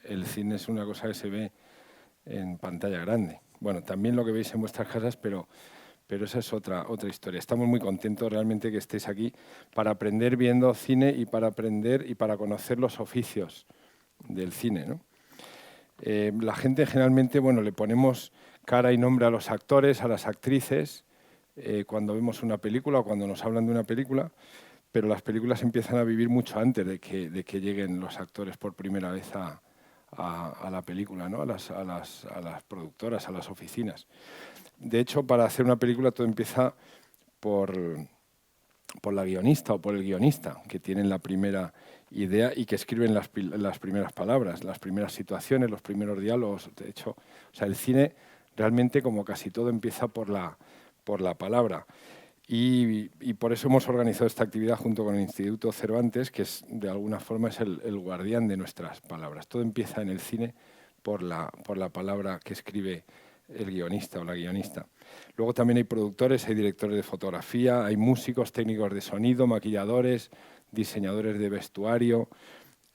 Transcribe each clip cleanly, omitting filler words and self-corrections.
el cine es una cosa que se ve en pantalla grande. Bueno, también lo que veis en vuestras casas, pero esa es otra historia. Estamos muy contentos realmente que estéis aquí para aprender viendo cine y para aprender y para conocer los oficios del cine, ¿no? La gente generalmente, bueno, le ponemos cara y nombre a los actores, a las actrices, cuando vemos una película o cuando nos hablan de una película, pero las películas empiezan a vivir mucho antes de que lleguen los actores por primera vez a la película, ¿no? a las productoras, a las oficinas. De hecho, para hacer una película todo empieza por la guionista o por el guionista, que tienen la primera idea y que escriben las primeras palabras, las primeras situaciones, los primeros diálogos. De hecho, o sea, el cine realmente, como casi todo, empieza por la palabra. Y por eso hemos organizado esta actividad junto con el Instituto Cervantes, que es, de alguna forma es el guardián de nuestras palabras. Todo empieza en el cine por la palabra que escribe el guionista o la guionista. Luego también hay productores, hay directores de fotografía, hay músicos, técnicos de sonido, maquilladores, diseñadores de vestuario,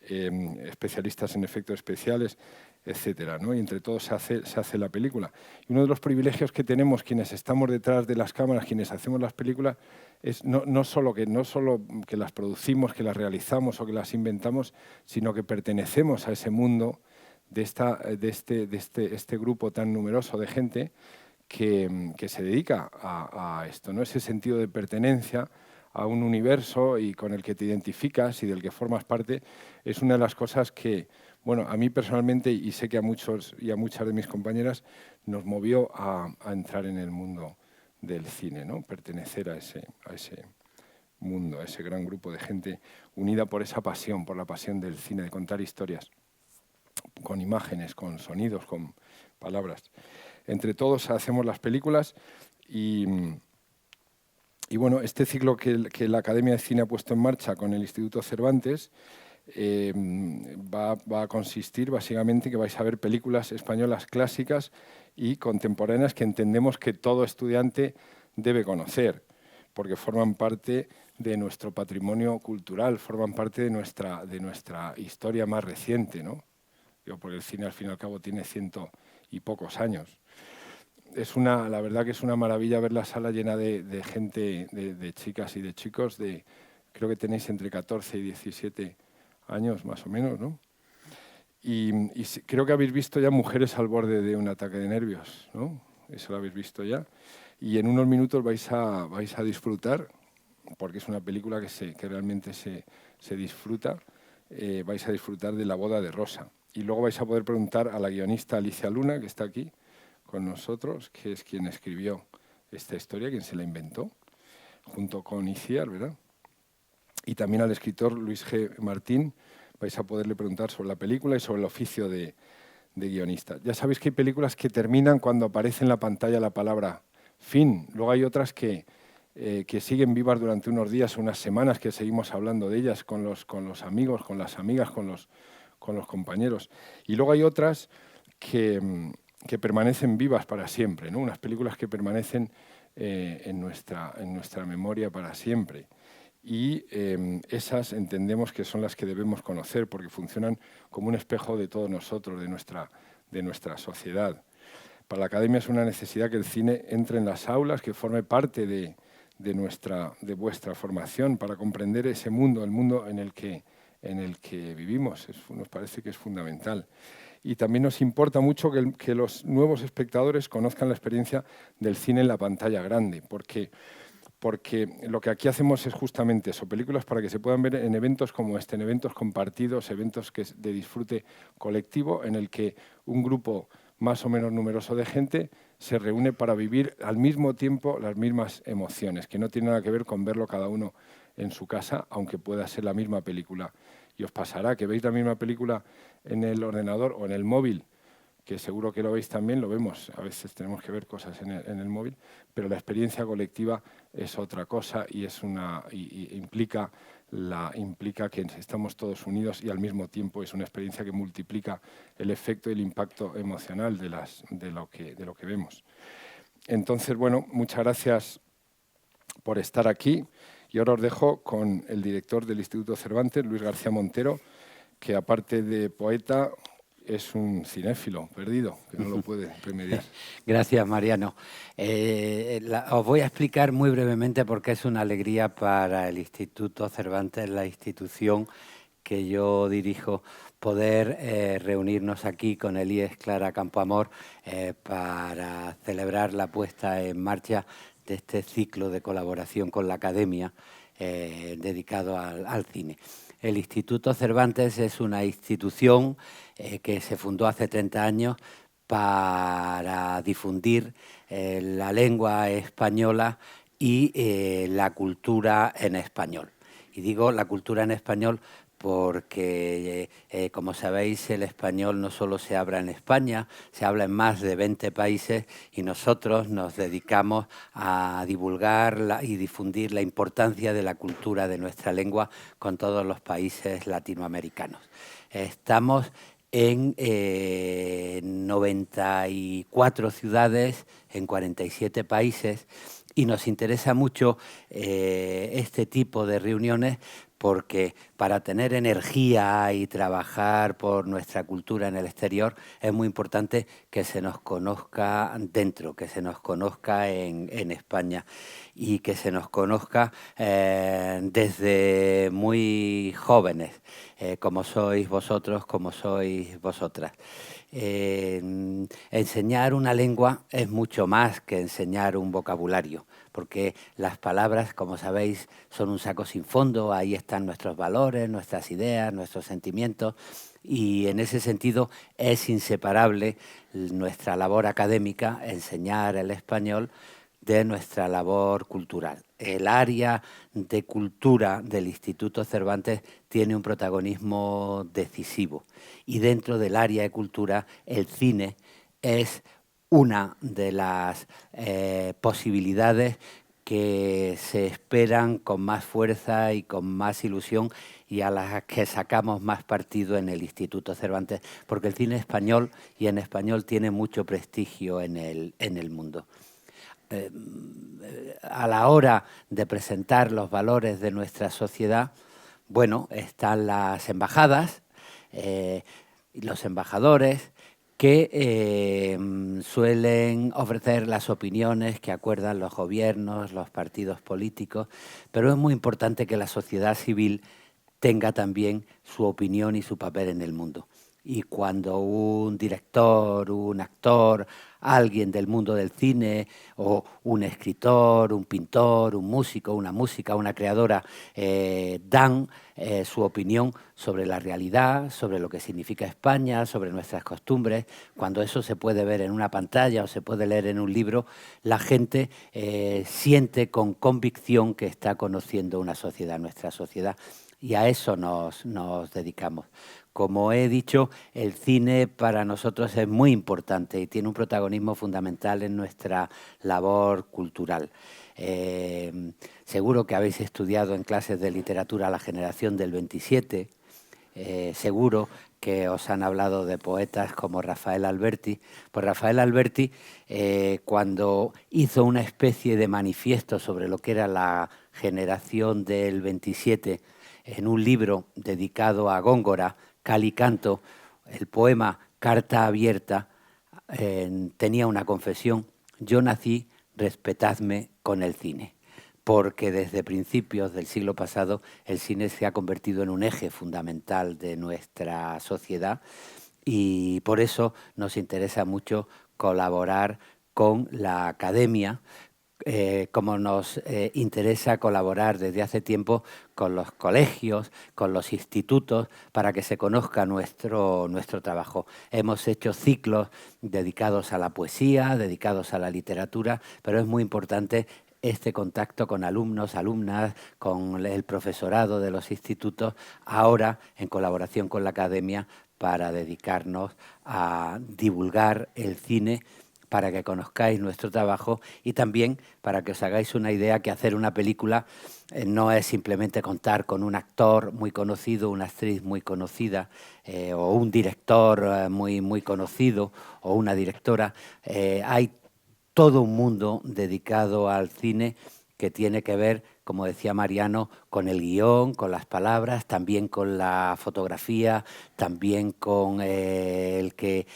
especialistas en efectos especiales, etcétera, ¿no? Y entre todos se hace la película. Y uno de los privilegios que tenemos quienes estamos detrás de las cámaras, quienes hacemos las películas, es no solo que las producimos, que las realizamos o que las inventamos, sino que pertenecemos a ese mundo de este grupo tan numeroso de gente que se dedica a esto, ¿no? Ese sentido de pertenencia a un universo y con el que te identificas y del que formas parte, es una de las cosas que, bueno, a mí personalmente, y sé que a muchos y a muchas de mis compañeras, nos movió a entrar en el mundo del cine, ¿no? Pertenecer a ese mundo, a ese gran grupo de gente unida por esa pasión, por la pasión del cine, de contar historias, con imágenes, con sonidos, con palabras. Entre todos hacemos las películas y bueno, este ciclo que la Academia de Cine ha puesto en marcha con el Instituto Cervantes va a consistir básicamente que vais a ver películas españolas clásicas y contemporáneas que entendemos que todo estudiante debe conocer, porque forman parte de nuestro patrimonio cultural, forman parte de nuestra historia más reciente, ¿no? Porque el cine al fin y al cabo tiene 100 y pocos años. La verdad que es una maravilla ver la sala llena de gente, de chicas y de chicos, creo que tenéis entre 14 y 17 años más o menos, ¿no? Y creo que habéis visto ya Mujeres al borde de un ataque de nervios, ¿no? Eso lo habéis visto ya. Y en unos minutos vais a disfrutar, porque es una película que realmente se disfruta, vais a disfrutar de La boda de Rosa. Y luego vais a poder preguntar a la guionista Alicia Luna, que está aquí con nosotros, que es quien escribió esta historia, quien se la inventó, junto con Iciar, ¿verdad? Y también al escritor Luis G. Martín vais a poderle preguntar sobre la película y sobre el oficio de guionista. Ya sabéis que hay películas que terminan cuando aparece en la pantalla la palabra fin. Luego hay otras que siguen vivas durante unos días, unas semanas, que seguimos hablando de ellas con los amigos, con las amigas, con los compañeros. Y luego hay otras que permanecen vivas para siempre, ¿no? Unas películas que permanecen en nuestra memoria para siempre. Y esas entendemos que son las que debemos conocer porque funcionan como un espejo de todos nosotros, de nuestra sociedad. Para la Academia es una necesidad que el cine entre en las aulas, que forme parte de vuestra formación para comprender ese mundo, el mundo en el que vivimos. Nos parece que es fundamental. Y también nos importa mucho que los nuevos espectadores conozcan la experiencia del cine en la pantalla grande, porque lo que aquí hacemos es justamente eso, películas para que se puedan ver en eventos como este, en eventos compartidos, eventos de disfrute colectivo, en el que un grupo más o menos numeroso de gente se reúne para vivir al mismo tiempo las mismas emociones, que no tiene nada que ver con verlo cada uno en su casa, aunque pueda ser la misma película. Y os pasará que veis la misma película en el ordenador o en el móvil, que seguro que lo veis también, lo vemos, a veces tenemos que ver cosas en el móvil, pero la experiencia colectiva es otra cosa y implica que estamos todos unidos y al mismo tiempo es una experiencia que multiplica el efecto y el impacto emocional de lo que vemos. Entonces, bueno, muchas gracias por estar aquí y ahora os dejo con el director del Instituto Cervantes, Luis García Montero, que aparte de poeta es un cinéfilo perdido, que no lo puede remediar. Gracias, Mariano. Os voy a explicar muy brevemente por qué es una alegría para el Instituto Cervantes, la institución que yo dirijo, poder reunirnos aquí con Elías Clara Campoamor para celebrar la puesta en marcha de este ciclo de colaboración con la Academia dedicado al cine. El Instituto Cervantes es una institución que se fundó hace 30 años para difundir la lengua española y la cultura en español. Y digo la cultura en español porque, como sabéis, el español no solo se habla en España, se habla en más de 20 países y nosotros nos dedicamos a divulgar y difundir la importancia de la cultura de nuestra lengua con todos los países latinoamericanos. Estamos en 94 ciudades, en 47 países, y nos interesa mucho este tipo de reuniones porque para tener energía y trabajar por nuestra cultura en el exterior es muy importante que se nos conozca dentro, que se nos conozca en España y que se nos conozca desde muy jóvenes, como sois vosotros, como sois vosotras. Enseñar una lengua es mucho más que enseñar un vocabulario, porque las palabras, como sabéis, son un saco sin fondo, ahí están nuestros valores, nuestras ideas, nuestros sentimientos, y en ese sentido es inseparable nuestra labor académica, enseñar el español, de nuestra labor cultural. El área de cultura del Instituto Cervantes tiene un protagonismo decisivo y dentro del área de cultura el cine es una de las posibilidades que se esperan con más fuerza y con más ilusión y a las que sacamos más partido en el Instituto Cervantes, porque el cine español y en español tiene mucho prestigio en el mundo. A la hora de presentar los valores de nuestra sociedad, bueno, están las embajadas y los embajadores que suelen ofrecer las opiniones que acuerdan los gobiernos, los partidos políticos, pero es muy importante que la sociedad civil tenga también su opinión y su papel en el mundo. Y cuando un director, un actor, alguien del mundo del cine o un escritor, un pintor, un músico, una música, una creadora dan su opinión sobre la realidad, sobre lo que significa España, sobre nuestras costumbres, cuando eso se puede ver en una pantalla o se puede leer en un libro, la gente siente con convicción que está conociendo una sociedad, nuestra sociedad, y a eso nos dedicamos. Como he dicho, el cine para nosotros es muy importante y tiene un protagonismo fundamental en nuestra labor cultural. Seguro que habéis estudiado en clases de literatura la generación del 27, seguro que os han hablado de poetas como Rafael Alberti. Pues Rafael Alberti, cuando hizo una especie de manifiesto sobre lo que era la generación del 27, en un libro dedicado a Góngora, Cal y Canto, el poema Carta Abierta, tenía una confesión: yo nací, respetadme con el cine, porque desde principios del siglo pasado el cine se ha convertido en un eje fundamental de nuestra sociedad y por eso nos interesa mucho colaborar con la Academia, como nos interesa colaborar desde hace tiempo con los colegios, con los institutos, para que se conozca nuestro trabajo. Hemos hecho ciclos dedicados a la poesía, dedicados a la literatura, pero es muy importante este contacto con alumnos, alumnas, con el profesorado de los institutos, ahora en colaboración con la Academia, para dedicarnos a divulgar el cine, para que conozcáis nuestro trabajo y también para que os hagáis una idea que hacer una película no es simplemente contar con un actor muy conocido, una actriz muy conocida o un director muy conocido o una directora. Hay todo un mundo dedicado al cine que tiene que ver como decía Mariano, con el guión, con las palabras, también con la fotografía, también con el que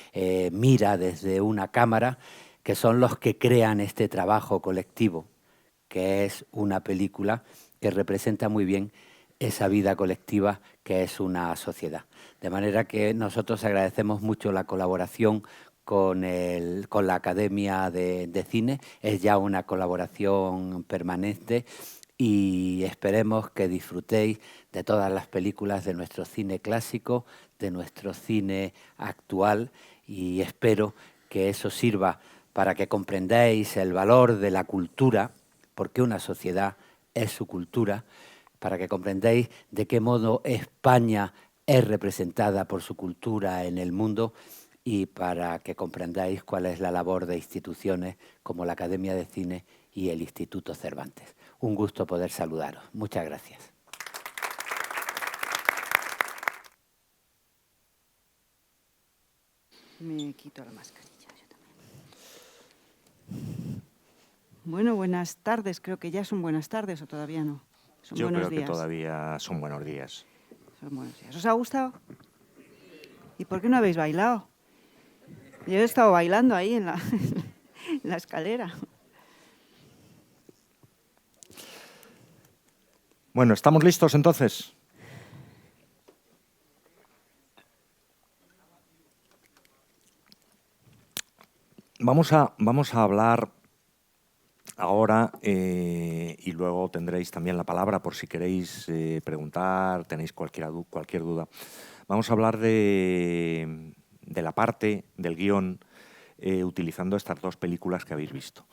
mira desde una cámara, que son los que crean este trabajo colectivo, que es una película que representa muy bien esa vida colectiva que es una sociedad. De manera que nosotros agradecemos mucho la colaboración con la Academia de Cine. Es ya una colaboración permanente y esperemos que disfrutéis de todas las películas de nuestro cine clásico, de nuestro cine actual, y espero que eso sirva para que comprendáis el valor de la cultura, porque una sociedad es su cultura, para que comprendáis de qué modo España es representada por su cultura en el mundo y para que comprendáis cuál es la labor de instituciones como la Academia de Cine y el Instituto Cervantes. Un gusto poder saludaros. Muchas gracias. Me quito la mascarilla yo también. Bueno, buenas tardes. Creo que ya son buenas tardes o todavía no. Son Yo buenos creo días. que todavía son buenos días. Son buenos días. ¿Os ha gustado? ¿Y por qué no habéis bailado? Yo he estado bailando ahí en la escalera. Bueno, ¿estamos listos entonces? Vamos a hablar ahora y luego tendréis también la palabra por si queréis preguntar, tenéis cualquier duda. Vamos a hablar de la parte del guión utilizando estas dos películas que habéis visto.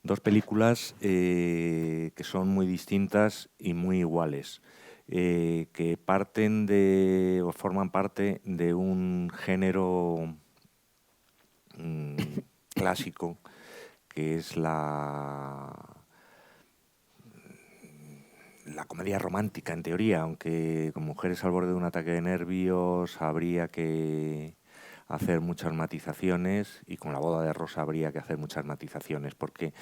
Dos películas que son muy distintas y muy iguales, que parten de o forman parte de un género clásico, que es la comedia romántica, en teoría, aunque con Mujeres al borde de un ataque de nervios habría que hacer muchas matizaciones, y con La boda de Rosa habría que hacer muchas matizaciones, porque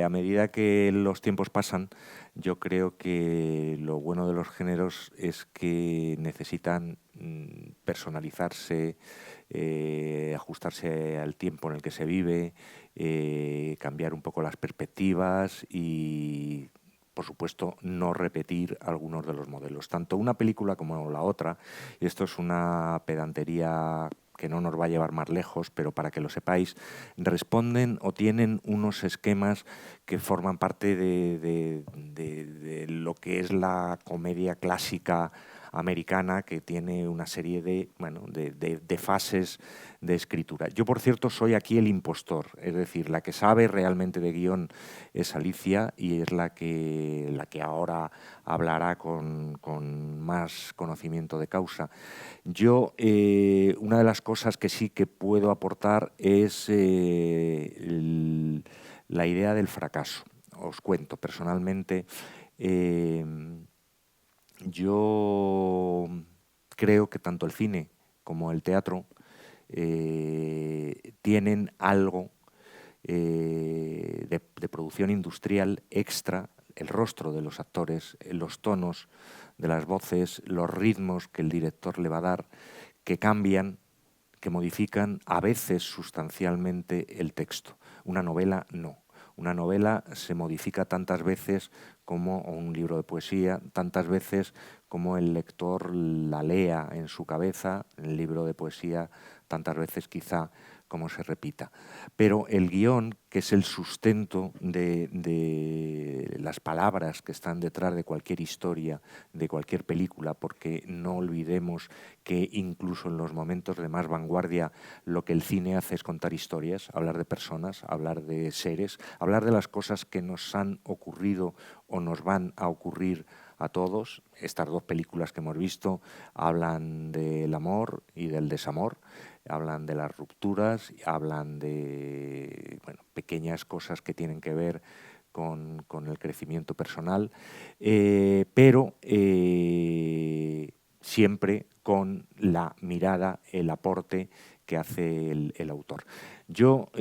a medida que los tiempos pasan, yo creo que lo bueno de los géneros es que necesitan personalizarse, ajustarse al tiempo en el que se vive, cambiar un poco las perspectivas y, por supuesto, no repetir algunos de los modelos. Tanto una película como la otra, y esto es una pedantería que no nos va a llevar más lejos, pero para que lo sepáis, responden o tienen unos esquemas que forman parte de lo que es la comedia clásica americana, que tiene una serie de fases de escritura. Yo, por cierto, soy aquí el impostor, es decir, la que sabe realmente de guión es Alicia, y es la que ahora hablará con más conocimiento de causa. Yo, una de las cosas que sí que puedo aportar es la idea del fracaso. Os cuento, personalmente, yo creo que tanto el cine como el teatro tienen algo de producción industrial extra: el rostro de los actores, los tonos de las voces, los ritmos que el director le va a dar, que cambian, que modifican a veces sustancialmente el texto. Una novela no. Una novela se modifica tantas veces como un libro de poesía, tantas veces como el lector la lea en su cabeza. El libro de poesía tantas veces quizá como se repita. Pero el guión, que es el sustento de las palabras que están detrás de cualquier historia, de cualquier película, porque no olvidemos que incluso en los momentos de más vanguardia lo que el cine hace es contar historias, hablar de personas, hablar de seres, hablar de las cosas que nos han ocurrido o nos van a ocurrir a todos. Estas dos películas que hemos visto hablan del amor y del desamor, hablan de las rupturas, hablan de pequeñas cosas que tienen que ver con el crecimiento personal, pero siempre con la mirada, el aporte que hace el autor. Yo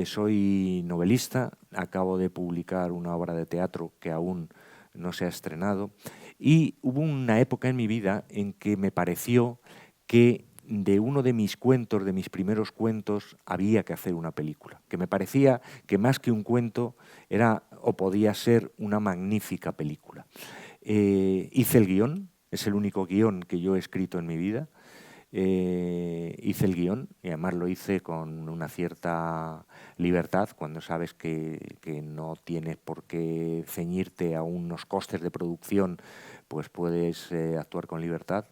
soy novelista, acabo de publicar una obra de teatro que aún no se ha estrenado. Y hubo una época en mi vida en que me pareció que de uno de mis cuentos, de mis primeros cuentos, había que hacer una película, que me parecía que más que un cuento era o podía ser una magnífica película. Hice el guión, es el único guión que yo he escrito en mi vida. Hice el guión y además lo hice con una cierta libertad, cuando sabes que no tienes por qué ceñirte a unos costes de producción, pues puedes actuar con libertad.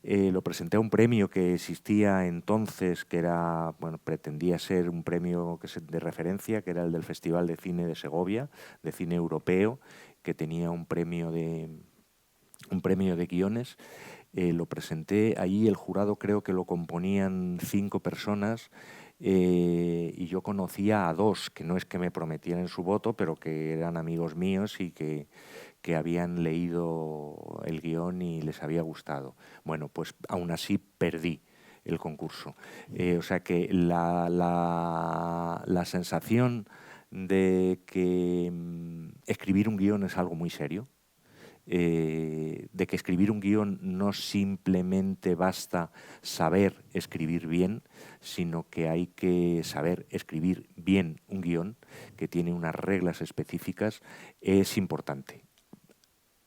Lo presenté a un premio que existía entonces, que era, bueno, pretendía ser un premio de referencia, que era el del Festival de Cine de Segovia, de cine europeo, que tenía un premio de guiones. Lo presenté allí, el jurado creo que lo componían 5 personas, y yo conocía a 2, que no es que me prometieran su voto, pero que eran amigos míos y que habían leído el guión y les había gustado. Bueno, pues aún así perdí el concurso. O sea que la sensación de que escribir un guión es algo muy serio, de que escribir un guión no simplemente basta saber escribir bien, sino que hay que saber escribir bien un guión que tiene unas reglas específicas, es importante.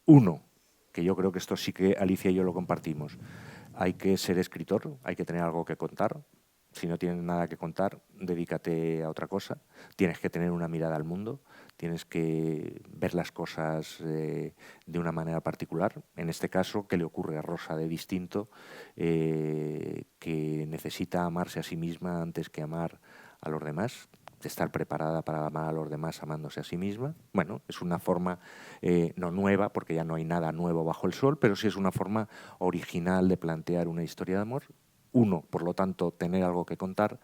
Uno, que yo creo que esto sí que Alicia y yo lo compartimos, hay que ser escritor, hay que tener algo que contar. Si no tienes nada que contar, dedícate a otra cosa. Tienes que tener una mirada al mundo, tienes que ver las cosas de una manera particular. En este caso, ¿qué le ocurre a Rosa de distinto? Que necesita amarse a sí misma antes que amar a los demás, de estar preparada para amar a los demás amándose a sí misma. Bueno, es una forma no nueva, porque ya no hay nada nuevo bajo el sol, pero sí es una forma original de plantear una historia de amor. Uno, por lo tanto, tener algo que contar,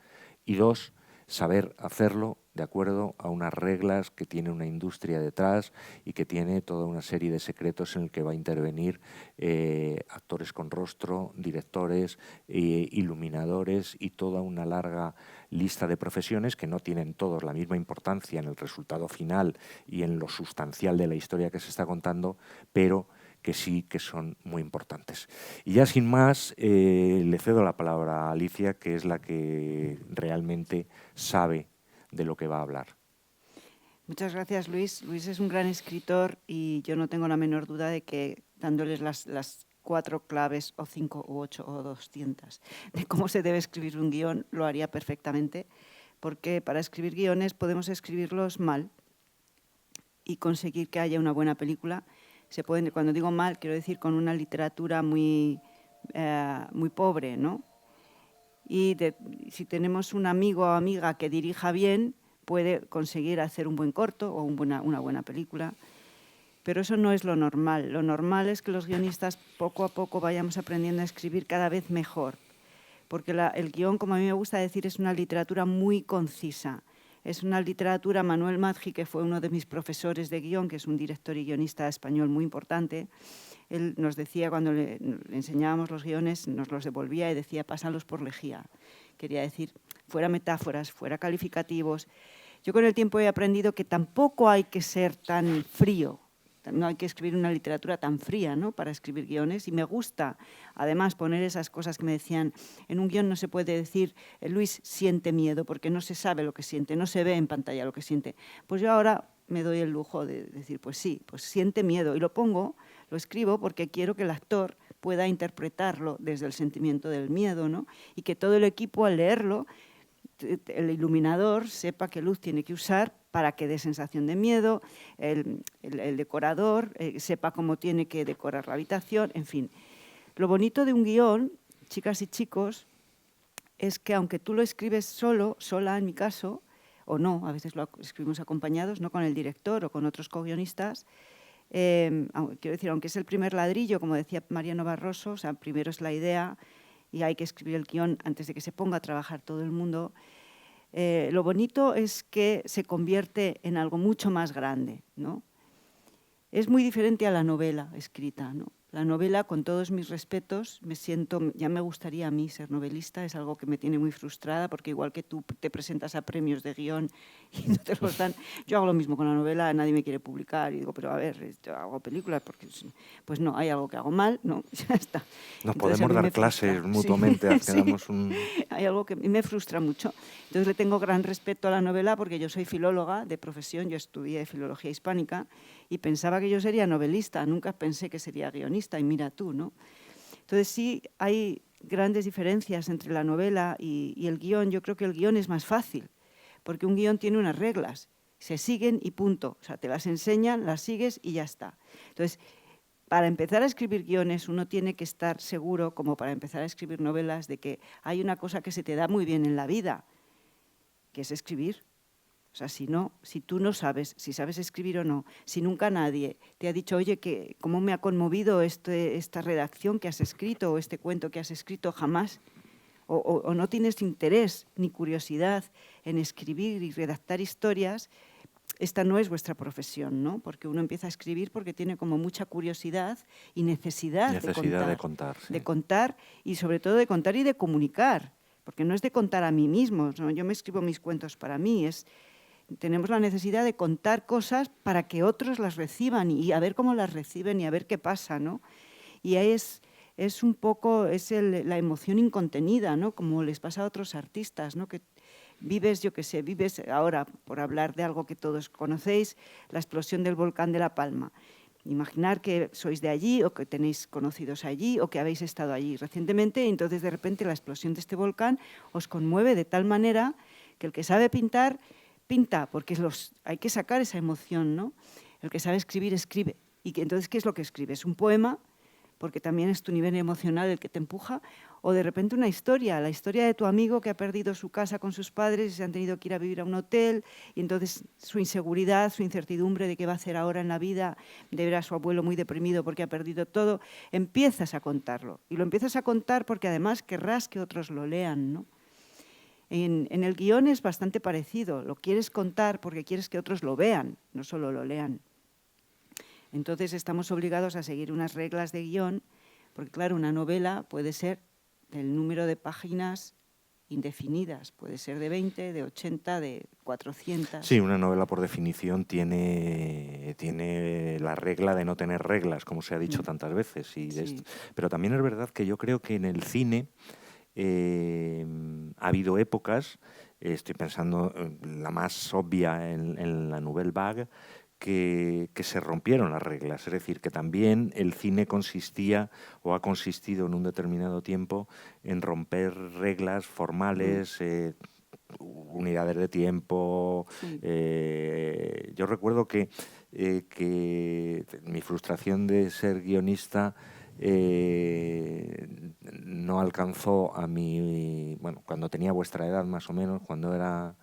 y 2, saber hacerlo de acuerdo a unas reglas que tiene una industria detrás y que tiene toda una serie de secretos en el que va a intervenir actores con rostro, directores, iluminadores y toda una larga lista de profesiones que no tienen todos la misma importancia en el resultado final y en lo sustancial de la historia que se está contando, pero que sí que son muy importantes. Y ya sin más, le cedo la palabra a Alicia, que es la que realmente sabe de lo que va a hablar. Muchas gracias, Luis. Luis es un gran escritor y yo no tengo la menor duda de que dándoles las 4 claves o 5 u 8 o 200 de cómo se debe escribir un guión, lo haría perfectamente, porque para escribir guiones podemos escribirlos mal y conseguir que haya una buena película. Cuando digo mal, quiero decir con una literatura muy pobre, ¿no? Y si tenemos un amigo o amiga que dirija bien, puede conseguir hacer un buen corto o una buena película. Pero eso no es lo normal. Lo normal es que los guionistas poco a poco vayamos aprendiendo a escribir cada vez mejor. Porque el guión, como a mí me gusta decir, es una literatura muy concisa. Es una literatura, Manuel Maggi, que fue uno de mis profesores de guión, que es un director y guionista español muy importante, él nos decía, cuando le enseñábamos los guiones, nos los devolvía y decía, pásalos por lejía. Quería decir, fuera metáforas, fuera calificativos. Yo con el tiempo he aprendido que tampoco hay que ser tan frío, no hay que escribir una literatura tan fría, ¿no?, para escribir guiones, y me gusta además poner esas cosas que me decían, en un guión no se puede decir Luis siente miedo porque no se sabe lo que siente, no se ve en pantalla lo que siente. Pues yo ahora me doy el lujo de decir, pues sí, pues siente miedo, y lo escribo porque quiero que el actor pueda interpretarlo desde el sentimiento del miedo, ¿no?, y que todo el equipo al leerlo, el iluminador sepa qué luz tiene que usar para que dé sensación de miedo, el decorador sepa cómo tiene que decorar la habitación, en fin. Lo bonito de un guión, chicas y chicos, es que aunque tú lo escribes sola en mi caso, o no, a veces lo escribimos acompañados, no con el director o con otros co-guionistas, quiero decir, aunque es el primer ladrillo, como decía Mariano Barroso, o sea, primero es la idea y hay que escribir el guión antes de que se ponga a trabajar todo el mundo. Lo bonito es que se convierte en algo mucho más grande, ¿no? Es muy diferente a la novela escrita, ¿no? La novela, con todos mis respetos, ya me gustaría a mí ser novelista, es algo que me tiene muy frustrada, porque igual que tú te presentas a premios de guión y no te los dan, yo hago lo mismo con la novela, nadie me quiere publicar y digo, pero a ver, yo hago películas porque, pues no, hay algo que hago mal, no, ya está. Nos Entonces, podemos dar clases mutuamente, sí, hacemos un... hay algo que me frustra mucho. Entonces le tengo gran respeto a la novela porque yo soy filóloga de profesión, yo estudié filología hispánica y pensaba que yo sería novelista, nunca pensé que sería guionista y mira tú, ¿no? Entonces sí hay grandes diferencias entre la novela y el guión. Yo creo que el guión es más fácil porque un guión tiene unas reglas, se siguen y punto. O sea, te las enseñan, las sigues y ya está. Entonces, para empezar a escribir guiones uno tiene que estar seguro, como para empezar a escribir novelas, de que hay una cosa que se te da muy bien en la vida, que es escribir. O sea, si tú no sabes si sabes escribir o no, si nunca nadie te ha dicho, oye, que cómo me ha conmovido esta redacción que has escrito o este cuento que has escrito, jamás, o no tienes interés ni curiosidad en escribir y redactar historias, esta no es vuestra profesión, ¿no? Porque uno empieza a escribir porque tiene como mucha curiosidad y necesidad de contar, sí. de contar y sobre todo de contar y de comunicar, porque no es de contar a mí mismo, ¿no? Yo me escribo mis cuentos para mí, tenemos la necesidad de contar cosas para que otros las reciban y a ver cómo las reciben y a ver qué pasa, ¿no? Y ahí es un poco la emoción incontenida, ¿no? Como les pasa a otros artistas, ¿no? Que vives, yo qué sé, vives ahora, por hablar de algo que todos conocéis, la explosión del volcán de La Palma. Imaginar que sois de allí o que tenéis conocidos allí o que habéis estado allí recientemente y entonces de repente la explosión de este volcán os conmueve de tal manera que el que sabe pintar, pinta, porque hay que sacar esa emoción, ¿no? El que sabe escribir, escribe. Y entonces, ¿qué es lo que escribe? ¿Es un poema? Porque también es tu nivel emocional el que te empuja, o de repente una historia, la historia de tu amigo que ha perdido su casa con sus padres y se han tenido que ir a vivir a un hotel, y entonces su inseguridad, su incertidumbre de qué va a hacer ahora en la vida, de ver a su abuelo muy deprimido porque ha perdido todo, empiezas a contarlo. Y lo empiezas a contar porque además querrás que otros lo lean, ¿no? En el guión es bastante parecido, lo quieres contar porque quieres que otros lo vean, no solo lo lean. Entonces estamos obligados a seguir unas reglas de guión, porque claro, una novela puede ser del número de páginas indefinidas, puede ser de 20, de 80, de 400. Sí, una novela por definición tiene la regla de no tener reglas, como se ha dicho tantas veces. Sí. Pero también es verdad que yo creo que en el cine ha habido épocas, estoy pensando la más obvia en la Nouvelle Vague, que se rompieron las reglas. Es decir, que también el cine consistía o ha consistido en un determinado tiempo en romper reglas formales, unidades de tiempo. Sí. Yo recuerdo que mi frustración de ser guionista no alcanzó a mi... Bueno, cuando tenía vuestra edad más o menos, cuando era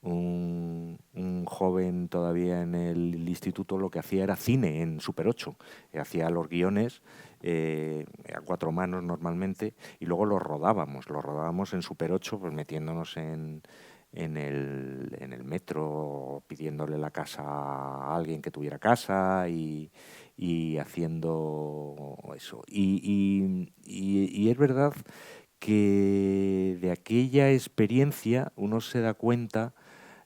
un joven todavía en el instituto, lo que hacía era cine en Super 8. Hacía los guiones a 4 manos normalmente y luego los rodábamos en Super 8, pues metiéndonos en el metro, pidiéndole la casa a alguien que tuviera casa y haciendo eso. Y es verdad que de aquella experiencia uno se da cuenta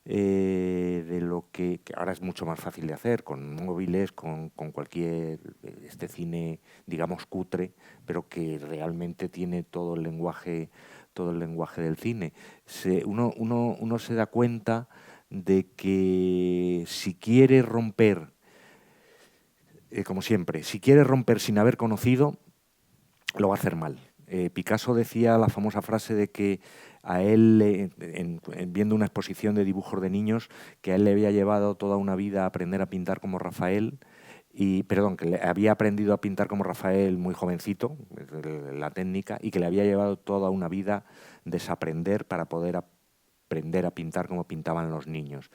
de lo que ahora es mucho más fácil de hacer con móviles, con cualquier cine, digamos, cutre, pero que realmente tiene todo el lenguaje del cine. Uno se da cuenta de que si quiere romper, como siempre, si quiere romper sin haber conocido, lo va a hacer mal. Picasso decía la famosa frase de que a él, viendo una exposición de dibujos de niños, que a él le había llevado toda una vida a aprender a pintar como Rafael, que le había aprendido a pintar como Rafael muy jovencito, la técnica, y que le había llevado toda una vida desaprender para poder aprender a pintar como pintaban los niños,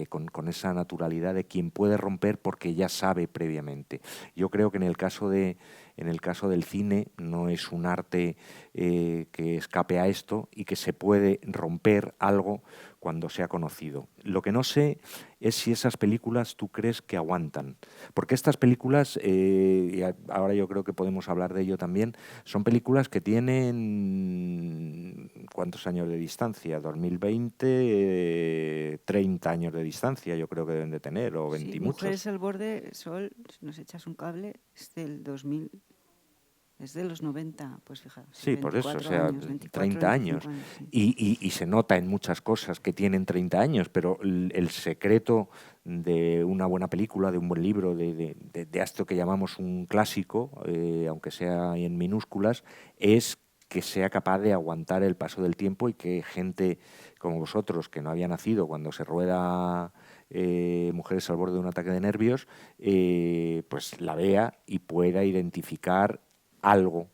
con esa naturalidad de quien puede romper porque ya sabe previamente. Yo creo que en el caso de en el caso del cine no es un arte que escape a esto y que se puede romper algo cuando sea conocido. Lo que no sé es si esas películas tú crees que aguantan, porque estas películas, y ahora yo creo que podemos hablar de ello también, son películas que tienen ¿cuántos años de distancia? 2020, 30 años de distancia yo creo que deben de tener, o 20 Sí, y muchos. Mujeres al borde, Sol, si nos echas un cable, es del 2000, es de los 90, pues fíjate. Sí, por eso, o sea, años, 24, 30 25 años. sí. Y se nota en muchas cosas que tienen 30 años, pero el secreto de una buena película, de un buen libro, de esto que llamamos un clásico, aunque sea en minúsculas, es que sea capaz de aguantar el paso del tiempo y que gente como vosotros, que no había nacido cuando se rueda Mujeres al borde de un ataque de nervios, pues la vea y pueda identificar algo,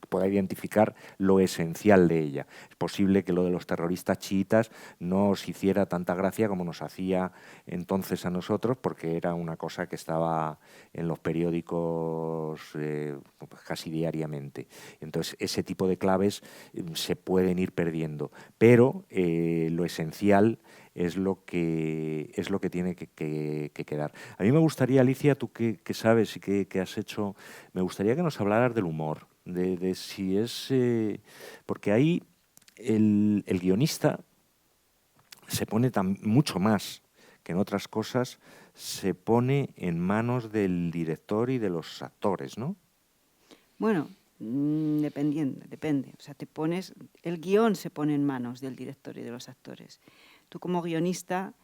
pueda identificar lo esencial de ella. Es posible que lo de los terroristas chiitas no os hiciera tanta gracia como nos hacía entonces a nosotros, porque era una cosa que estaba en los periódicos casi diariamente. Entonces, ese tipo de claves se pueden ir perdiendo, pero lo esencial es lo que tiene que quedar. A mí me gustaría, Alicia, tú que sabes y que has hecho, me gustaría que nos hablaras del humor, de si es... porque ahí el guionista se pone mucho más que en otras cosas, se pone en manos del director y de los actores, ¿no? Bueno, depende. O sea, el guión se pone en manos del director y de los actores. Tú como guionista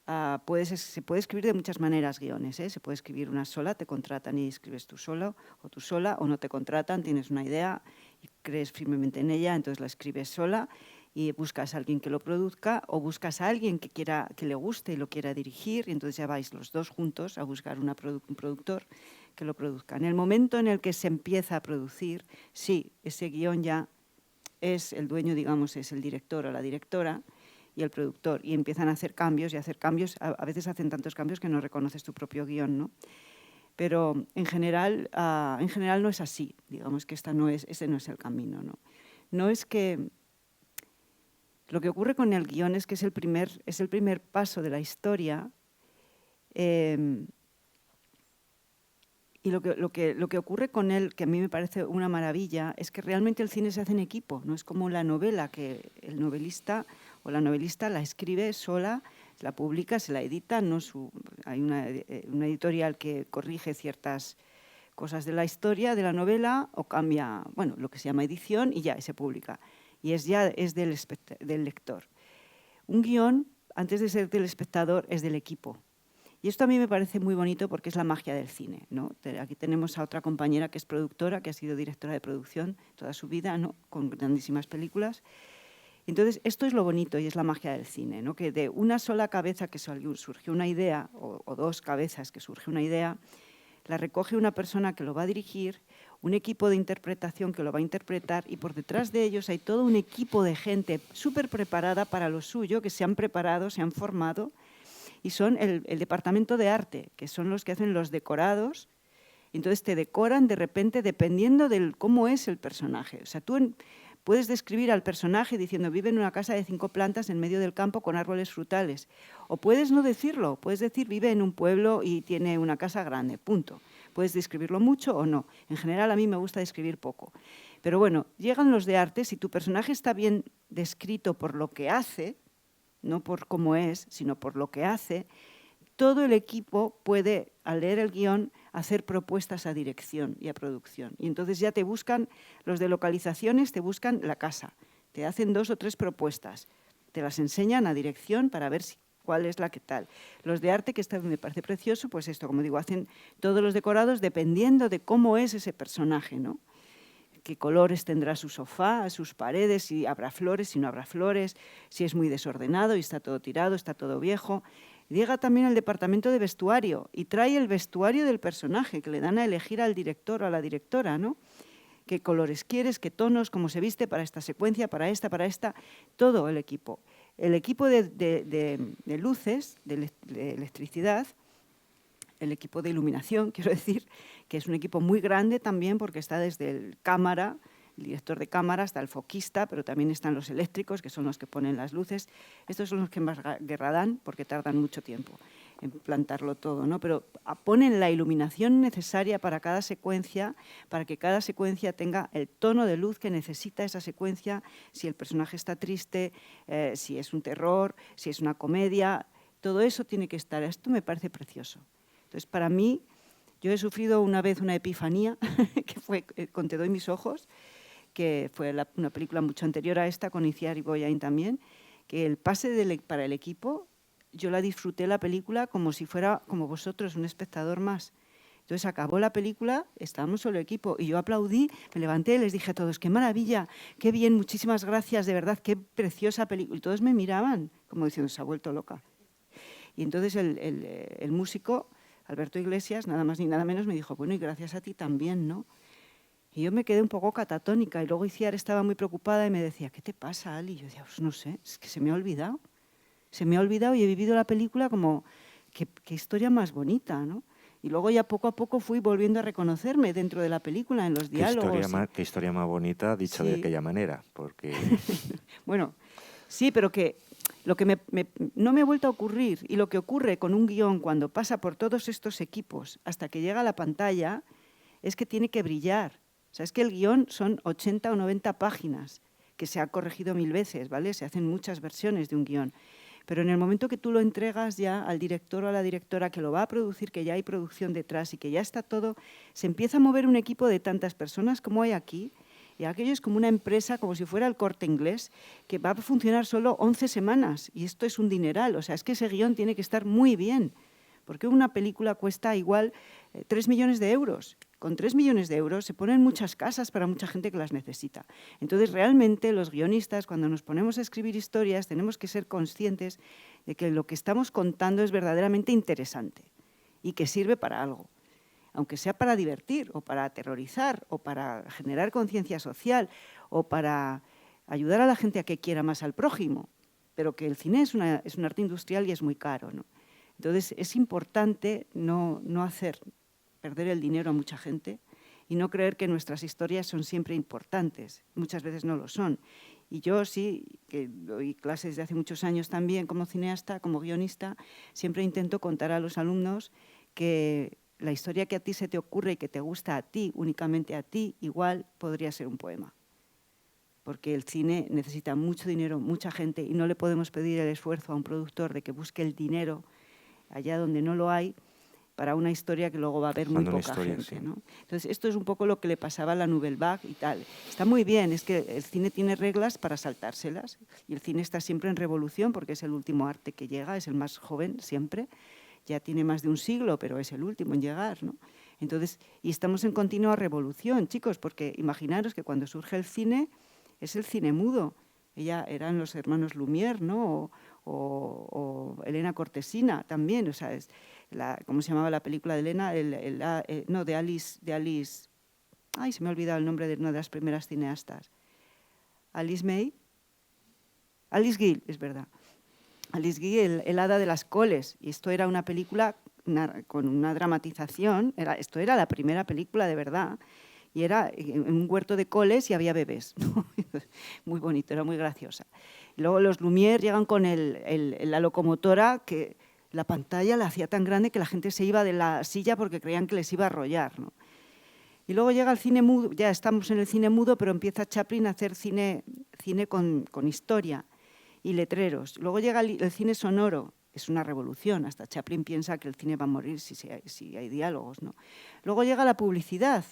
se puede escribir de muchas maneras guiones, ¿eh? Se puede escribir una sola, te contratan y escribes tú solo o tú sola, o no te contratan, tienes una idea y crees firmemente en ella, entonces la escribes sola y buscas a alguien que lo produzca, o buscas a alguien que le guste y lo quiera dirigir, y entonces ya vais los dos juntos a buscar un productor que lo produzca. En el momento en el que se empieza a producir, sí, ese guión ya es el dueño, digamos, es el director o la directora y el productor, y empiezan a hacer cambios, a veces hacen tantos cambios que no reconoces tu propio guión, ¿no? Pero en general no es así, digamos que ese no es el camino, ¿no? No es que... Lo que ocurre con el guión es que es el primer paso de la historia, y lo que ocurre con él, que a mí me parece una maravilla, es que realmente el cine se hace en equipo, no es como la novela, que el novelista o la novelista la escribe sola, la publica, se la edita, hay una editorial que corrige ciertas cosas de la historia de la novela o cambia, bueno, lo que se llama edición, y ya se publica. Y es del lector. Un guión, antes de ser del espectador, es del equipo. Y esto a mí me parece muy bonito porque es la magia del cine, ¿no? Aquí tenemos a otra compañera que es productora, que ha sido directora de producción toda su vida, ¿no? Con grandísimas películas. Entonces, esto es lo bonito y es la magia del cine, ¿no? Que de una sola cabeza que surgió una idea, o dos cabezas que surge una idea, la recoge una persona que lo va a dirigir, un equipo de interpretación que lo va a interpretar, y por detrás de ellos hay todo un equipo de gente súper preparada para lo suyo, que se han preparado, se han formado, y son el departamento de arte, que son los que hacen los decorados. Entonces te decoran de repente dependiendo de cómo es el personaje. O sea, tú puedes describir al personaje diciendo vive en una casa de 5 plantas en medio del campo con árboles frutales. O puedes no decirlo, puedes decir vive en un pueblo y tiene una casa grande, punto. Puedes describirlo mucho o no. En general a mí me gusta describir poco. Pero bueno, llegan los de arte, si tu personaje está bien descrito por lo que hace, no por cómo es, sino por lo que hace, todo el equipo puede, al leer el guión, hacer propuestas a dirección y a producción. Y entonces ya te buscan, los de localizaciones te buscan la casa, te hacen 2 o 3 propuestas, te las enseñan a dirección para ver cuál es la que tal. Los de arte, que esto me parece precioso, pues esto, como digo, hacen todos los decorados dependiendo de cómo es ese personaje, ¿no? Qué colores tendrá su sofá, sus paredes, si habrá flores, si no habrá flores, si es muy desordenado y está todo tirado, está todo viejo. Llega también el departamento de vestuario y trae el vestuario del personaje, que le dan a elegir al director o a la directora, ¿no? Qué colores quieres, qué tonos, cómo se viste para esta secuencia, para esta, todo el equipo. El equipo de luces, de electricidad, el equipo de iluminación, quiero decir, que es un equipo muy grande también porque está desde el cámara, el director de cámara, hasta el foquista, pero también están los eléctricos, que son los que ponen las luces. Estos son los que más guerra dan porque tardan mucho tiempo en plantarlo todo, ¿no? Pero ponen la iluminación necesaria para cada secuencia, para que cada secuencia tenga el tono de luz que necesita esa secuencia, si el personaje está triste, si es un terror, si es una comedia, todo eso tiene que estar. Esto me parece precioso. Entonces, para mí, yo he sufrido una vez una epifanía, que fue con Te doy mis ojos, que fue una película mucho anterior a esta, con Itziar Irigoyen también, que el pase para el equipo, yo la disfruté la película como si fuera, como vosotros, un espectador más. Entonces acabó la película, estábamos solo equipo, y yo aplaudí, me levanté, les dije a todos, qué maravilla, qué bien, muchísimas gracias, de verdad, qué preciosa película. Y todos me miraban, como diciendo, se ha vuelto loca. Y entonces el músico, Alberto Iglesias, nada más ni nada menos, me dijo, bueno, y gracias a ti también, ¿no? Y yo me quedé un poco catatónica, y luego Itziar estaba muy preocupada y me decía, ¿qué te pasa, Ali? Y yo decía, pues no sé, es que se me ha olvidado. Se me ha olvidado y he vivido la película como, qué historia más bonita, ¿no? Y luego ya poco a poco fui volviendo a reconocerme dentro de la película, en los diálogos. Qué historia más bonita, dicho de aquella manera, porque... Bueno, sí, pero que lo que no me ha vuelto a ocurrir, y lo que ocurre con un guión cuando pasa por todos estos equipos hasta que llega a la pantalla, es que tiene que brillar. O sea, es que el guión son 80 o 90 páginas, que se ha corregido 1000 veces, ¿vale? Se hacen muchas versiones de un guión. Pero en el momento que tú lo entregas ya al director o a la directora que lo va a producir, que ya hay producción detrás y que ya está todo, se empieza a mover un equipo de tantas personas como hay aquí, y aquello es como una empresa, como si fuera el Corte Inglés, que va a funcionar solo 11 semanas, y esto es un dineral. O sea, es que ese guión tiene que estar muy bien, porque una película cuesta igual 3 millones de euros. Con 3 millones de euros se ponen muchas casas para mucha gente que las necesita. Entonces, realmente, los guionistas, cuando nos ponemos a escribir historias, tenemos que ser conscientes de que lo que estamos contando es verdaderamente interesante y que sirve para algo. Aunque sea para divertir, o para aterrorizar, o para generar conciencia social, o para ayudar a la gente a que quiera más al prójimo. Pero que el cine es un arte industrial y es muy caro, ¿no? Entonces, es importante no hacer perder el dinero a mucha gente y no creer que nuestras historias son siempre importantes. Muchas veces no lo son. Y yo sí, que doy clases de hace muchos años también como cineasta, como guionista, siempre intento contar a los alumnos que la historia que a ti se te ocurre y que te gusta a ti, únicamente a ti, igual podría ser un poema. Porque el cine necesita mucho dinero, mucha gente, y no le podemos pedir el esfuerzo a un productor de que busque el dinero allá donde no lo hay, para una historia que luego va a haber muy poca gente, sí, ¿no? Entonces, esto es un poco lo que le pasaba a la Nouvelle Vague y tal. Está muy bien, es que el cine tiene reglas para saltárselas, y el cine está siempre en revolución porque es el último arte que llega, es el más joven siempre, ya tiene más de un siglo, pero es el último en llegar, ¿no? Entonces, y estamos en continua revolución, chicos, porque imaginaros que cuando surge el cine, es el cine mudo. Eran los hermanos Lumière, ¿no? O Elena Cortesina también, o sea, ¿cómo se llamaba la película de Elena? No, de Alice, ay, se me ha olvidado el nombre de una de las primeras cineastas. Alice Guil, es verdad. Alice Guil, el hada de las coles, y esto era una película con una dramatización, esto era la primera película de verdad, y era en un huerto de coles y había bebés, ¿no? Muy bonito, era muy graciosa. Y luego los Lumière llegan con la locomotora, que la pantalla la hacía tan grande que la gente se iba de la silla porque creían que les iba a arrollar, ¿no? Y luego llega el cine mudo, ya estamos en el cine mudo, pero empieza Chaplin a hacer cine con historia y letreros. Luego llega el cine sonoro, es una revolución, hasta Chaplin piensa que el cine va a morir si hay diálogos, ¿no? Luego llega la publicidad,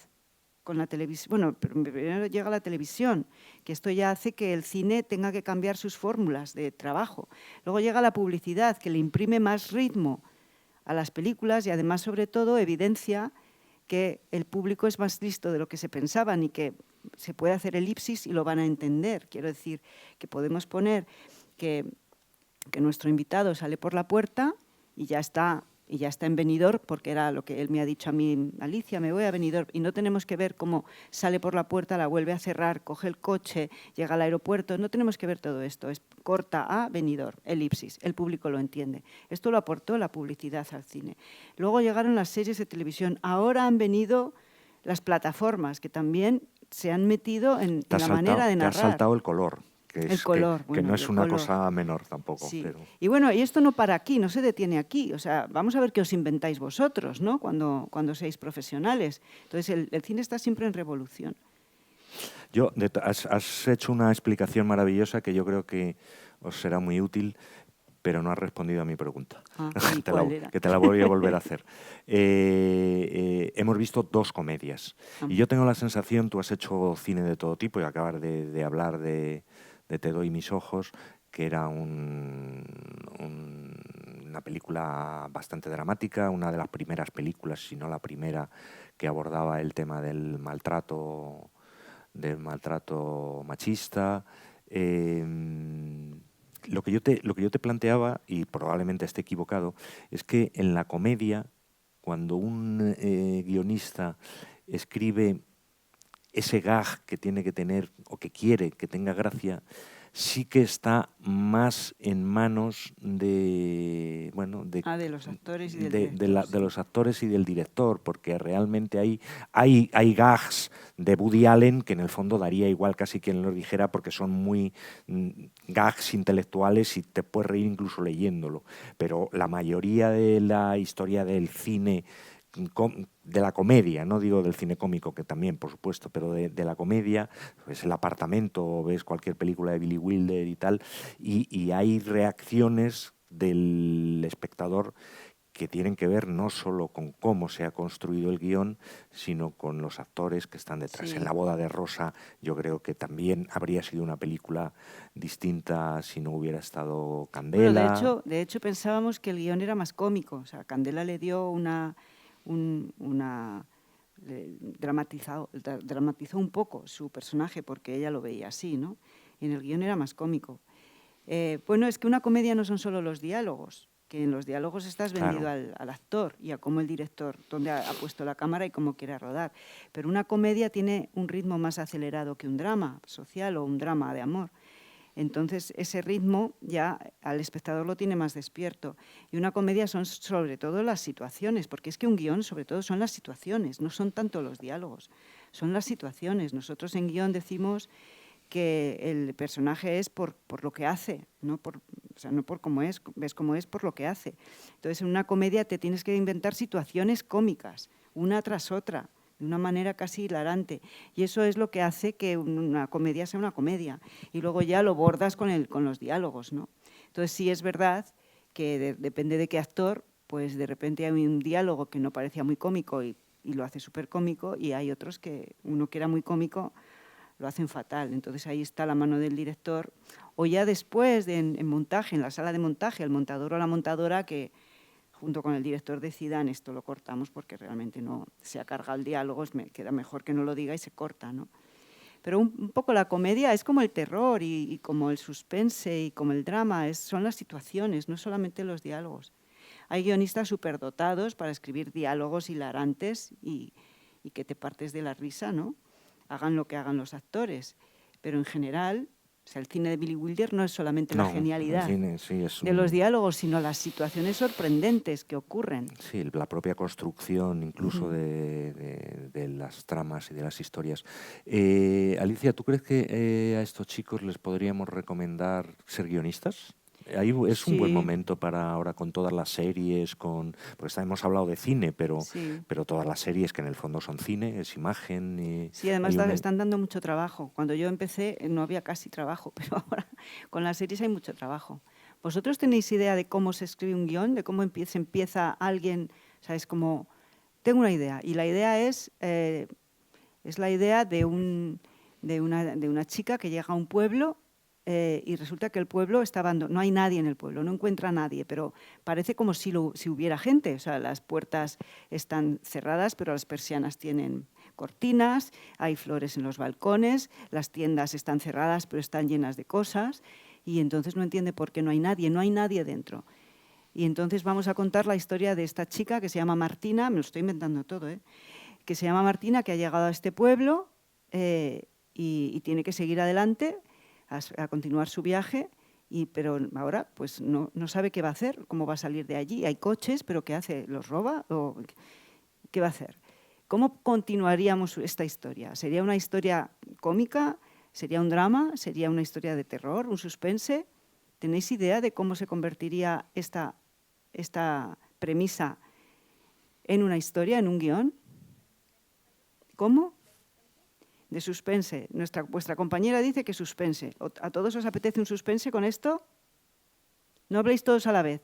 con la televisión. Bueno, primero llega la televisión, que esto ya hace que el cine tenga que cambiar sus fórmulas de trabajo. Luego llega la publicidad, que le imprime más ritmo a las películas y además, sobre todo, evidencia que el público es más listo de lo que se pensaban y que se puede hacer elipsis y lo van a entender. Quiero decir que podemos poner que nuestro invitado sale por la puerta y ya está y ya está en Benidorm, porque era lo que él me ha dicho a mí, Alicia, me voy a Benidorm, y no tenemos que ver cómo sale por la puerta, la vuelve a cerrar, coge el coche, llega al aeropuerto, no tenemos que ver todo esto, es corta a Benidorm, elipsis, el público lo entiende. Esto lo aportó la publicidad al cine. Luego llegaron las series de televisión, ahora han venido las plataformas, que también se han metido en la manera de narrar. Te has saltado el color. Que no es una cosa menor tampoco. Sí. Pero... Y bueno, y esto no para aquí, no se detiene aquí. O sea, vamos a ver qué os inventáis vosotros, ¿no? Cuando seáis profesionales. Entonces, el cine está siempre en revolución. Has hecho una explicación maravillosa que yo creo que os será muy útil, pero no has respondido a mi pregunta. Que te la voy a volver a hacer. Hemos visto 2 comedias. Y yo tengo la sensación, tú has hecho cine de todo tipo y acabas de hablar de Te doy mis ojos, que era una película bastante dramática, una de las primeras películas, si no la primera, que abordaba el tema del maltrato machista. Lo que yo te planteaba, y probablemente esté equivocado, es que en la comedia, cuando un guionista escribe ese gag que tiene que tener o que quiere que tenga gracia, sí que está más en manos de los actores y del director. De los actores y del director, porque realmente hay gags de Woody Allen que en el fondo daría igual casi quien los dijera, porque son muy gags intelectuales y te puedes reír incluso leyéndolo. Pero la mayoría de la historia del cine, de la comedia, no digo del cine cómico, que también, por supuesto, pero de la comedia, ves El Apartamento, o ves cualquier película de Billy Wilder y tal, y hay reacciones del espectador que tienen que ver no solo con cómo se ha construido el guión, sino con los actores que están detrás. Sí. En La boda de Rosa yo creo que también habría sido una película distinta si no hubiera estado Candela. Bueno, de hecho pensábamos que el guión era más cómico. O sea, Candela le dio dramatizó un poco su personaje porque ella lo veía así, ¿no? Y en el guión era más cómico. Bueno, es que una comedia no son solo los diálogos, que en los diálogos estás vendido al actor y a cómo el director, dónde ha puesto la cámara y cómo quiere rodar. Pero una comedia tiene un ritmo más acelerado que un drama social o un drama de amor. Entonces, ese ritmo ya al espectador lo tiene más despierto. Y una comedia son sobre todo las situaciones, porque es que un guión sobre todo son las situaciones, no son tanto los diálogos, son las situaciones. Nosotros en guión decimos que el personaje es por lo que hace, no por cómo es, ves cómo es por lo que hace. Entonces, en una comedia te tienes que inventar situaciones cómicas, una tras otra, de una manera casi hilarante. Y eso es lo que hace que una comedia sea una comedia. Y luego ya lo bordas con los diálogos, ¿no? Entonces, sí es verdad que depende de qué actor, pues de repente hay un diálogo que no parecía muy cómico y lo hace súper cómico, y hay otros que uno que era muy cómico lo hacen fatal. Entonces ahí está la mano del director. O ya después, en montaje, en la sala de montaje, el montador o la montadora que junto con el director decidan esto lo cortamos porque realmente no se ha cargado el diálogo, queda mejor que no lo diga y se corta, ¿no? Pero un poco la comedia es como el terror y como el suspense y como el drama, son las situaciones, no solamente los diálogos. Hay guionistas superdotados para escribir diálogos hilarantes y que te partes de la risa, ¿no? Hagan lo que hagan los actores, pero en general, o sea, el cine de Billy Wilder no es solamente la genialidad de los diálogos, sino las situaciones sorprendentes que ocurren. Sí, la propia construcción incluso de las tramas y de las historias. Alicia, ¿tú crees que a estos chicos les podríamos recomendar ser guionistas? Ahí es un buen momento para ahora con todas las series, porque hemos hablado de cine, pero todas las series que en el fondo son cine, es imagen. Sí, además están dando mucho trabajo. Cuando yo empecé no había casi trabajo, pero ahora con las series hay mucho trabajo. ¿Vosotros tenéis idea de cómo se escribe un guión, de cómo empieza alguien? O sea, es como, tengo una idea, y la idea es la idea de una chica que llega a un pueblo. Y resulta que el pueblo está abandonado, no hay nadie en el pueblo, no encuentra a nadie, pero parece como si hubiera gente. O sea, las puertas están cerradas, pero las persianas tienen cortinas, hay flores en los balcones, las tiendas están cerradas, pero están llenas de cosas, y entonces no entiende por qué no hay nadie dentro. Y entonces vamos a contar la historia de esta chica que se llama Martina, me lo estoy inventando todo, que se llama Martina, que ha llegado a este pueblo y tiene que seguir adelante, a continuar su viaje, pero ahora pues no sabe qué va a hacer, cómo va a salir de allí. Hay coches, pero ¿qué hace? ¿Los roba? ¿O qué va a hacer? ¿Cómo continuaríamos esta historia? ¿Sería una historia cómica? ¿Sería un drama? ¿Sería una historia de terror? ¿Un suspense? ¿Tenéis idea de cómo se convertiría esta premisa en una historia, en un guión? ¿Cómo? De suspense. Vuestra compañera dice que suspense. ¿A todos os apetece un suspense con esto? ¿No habléis todos a la vez?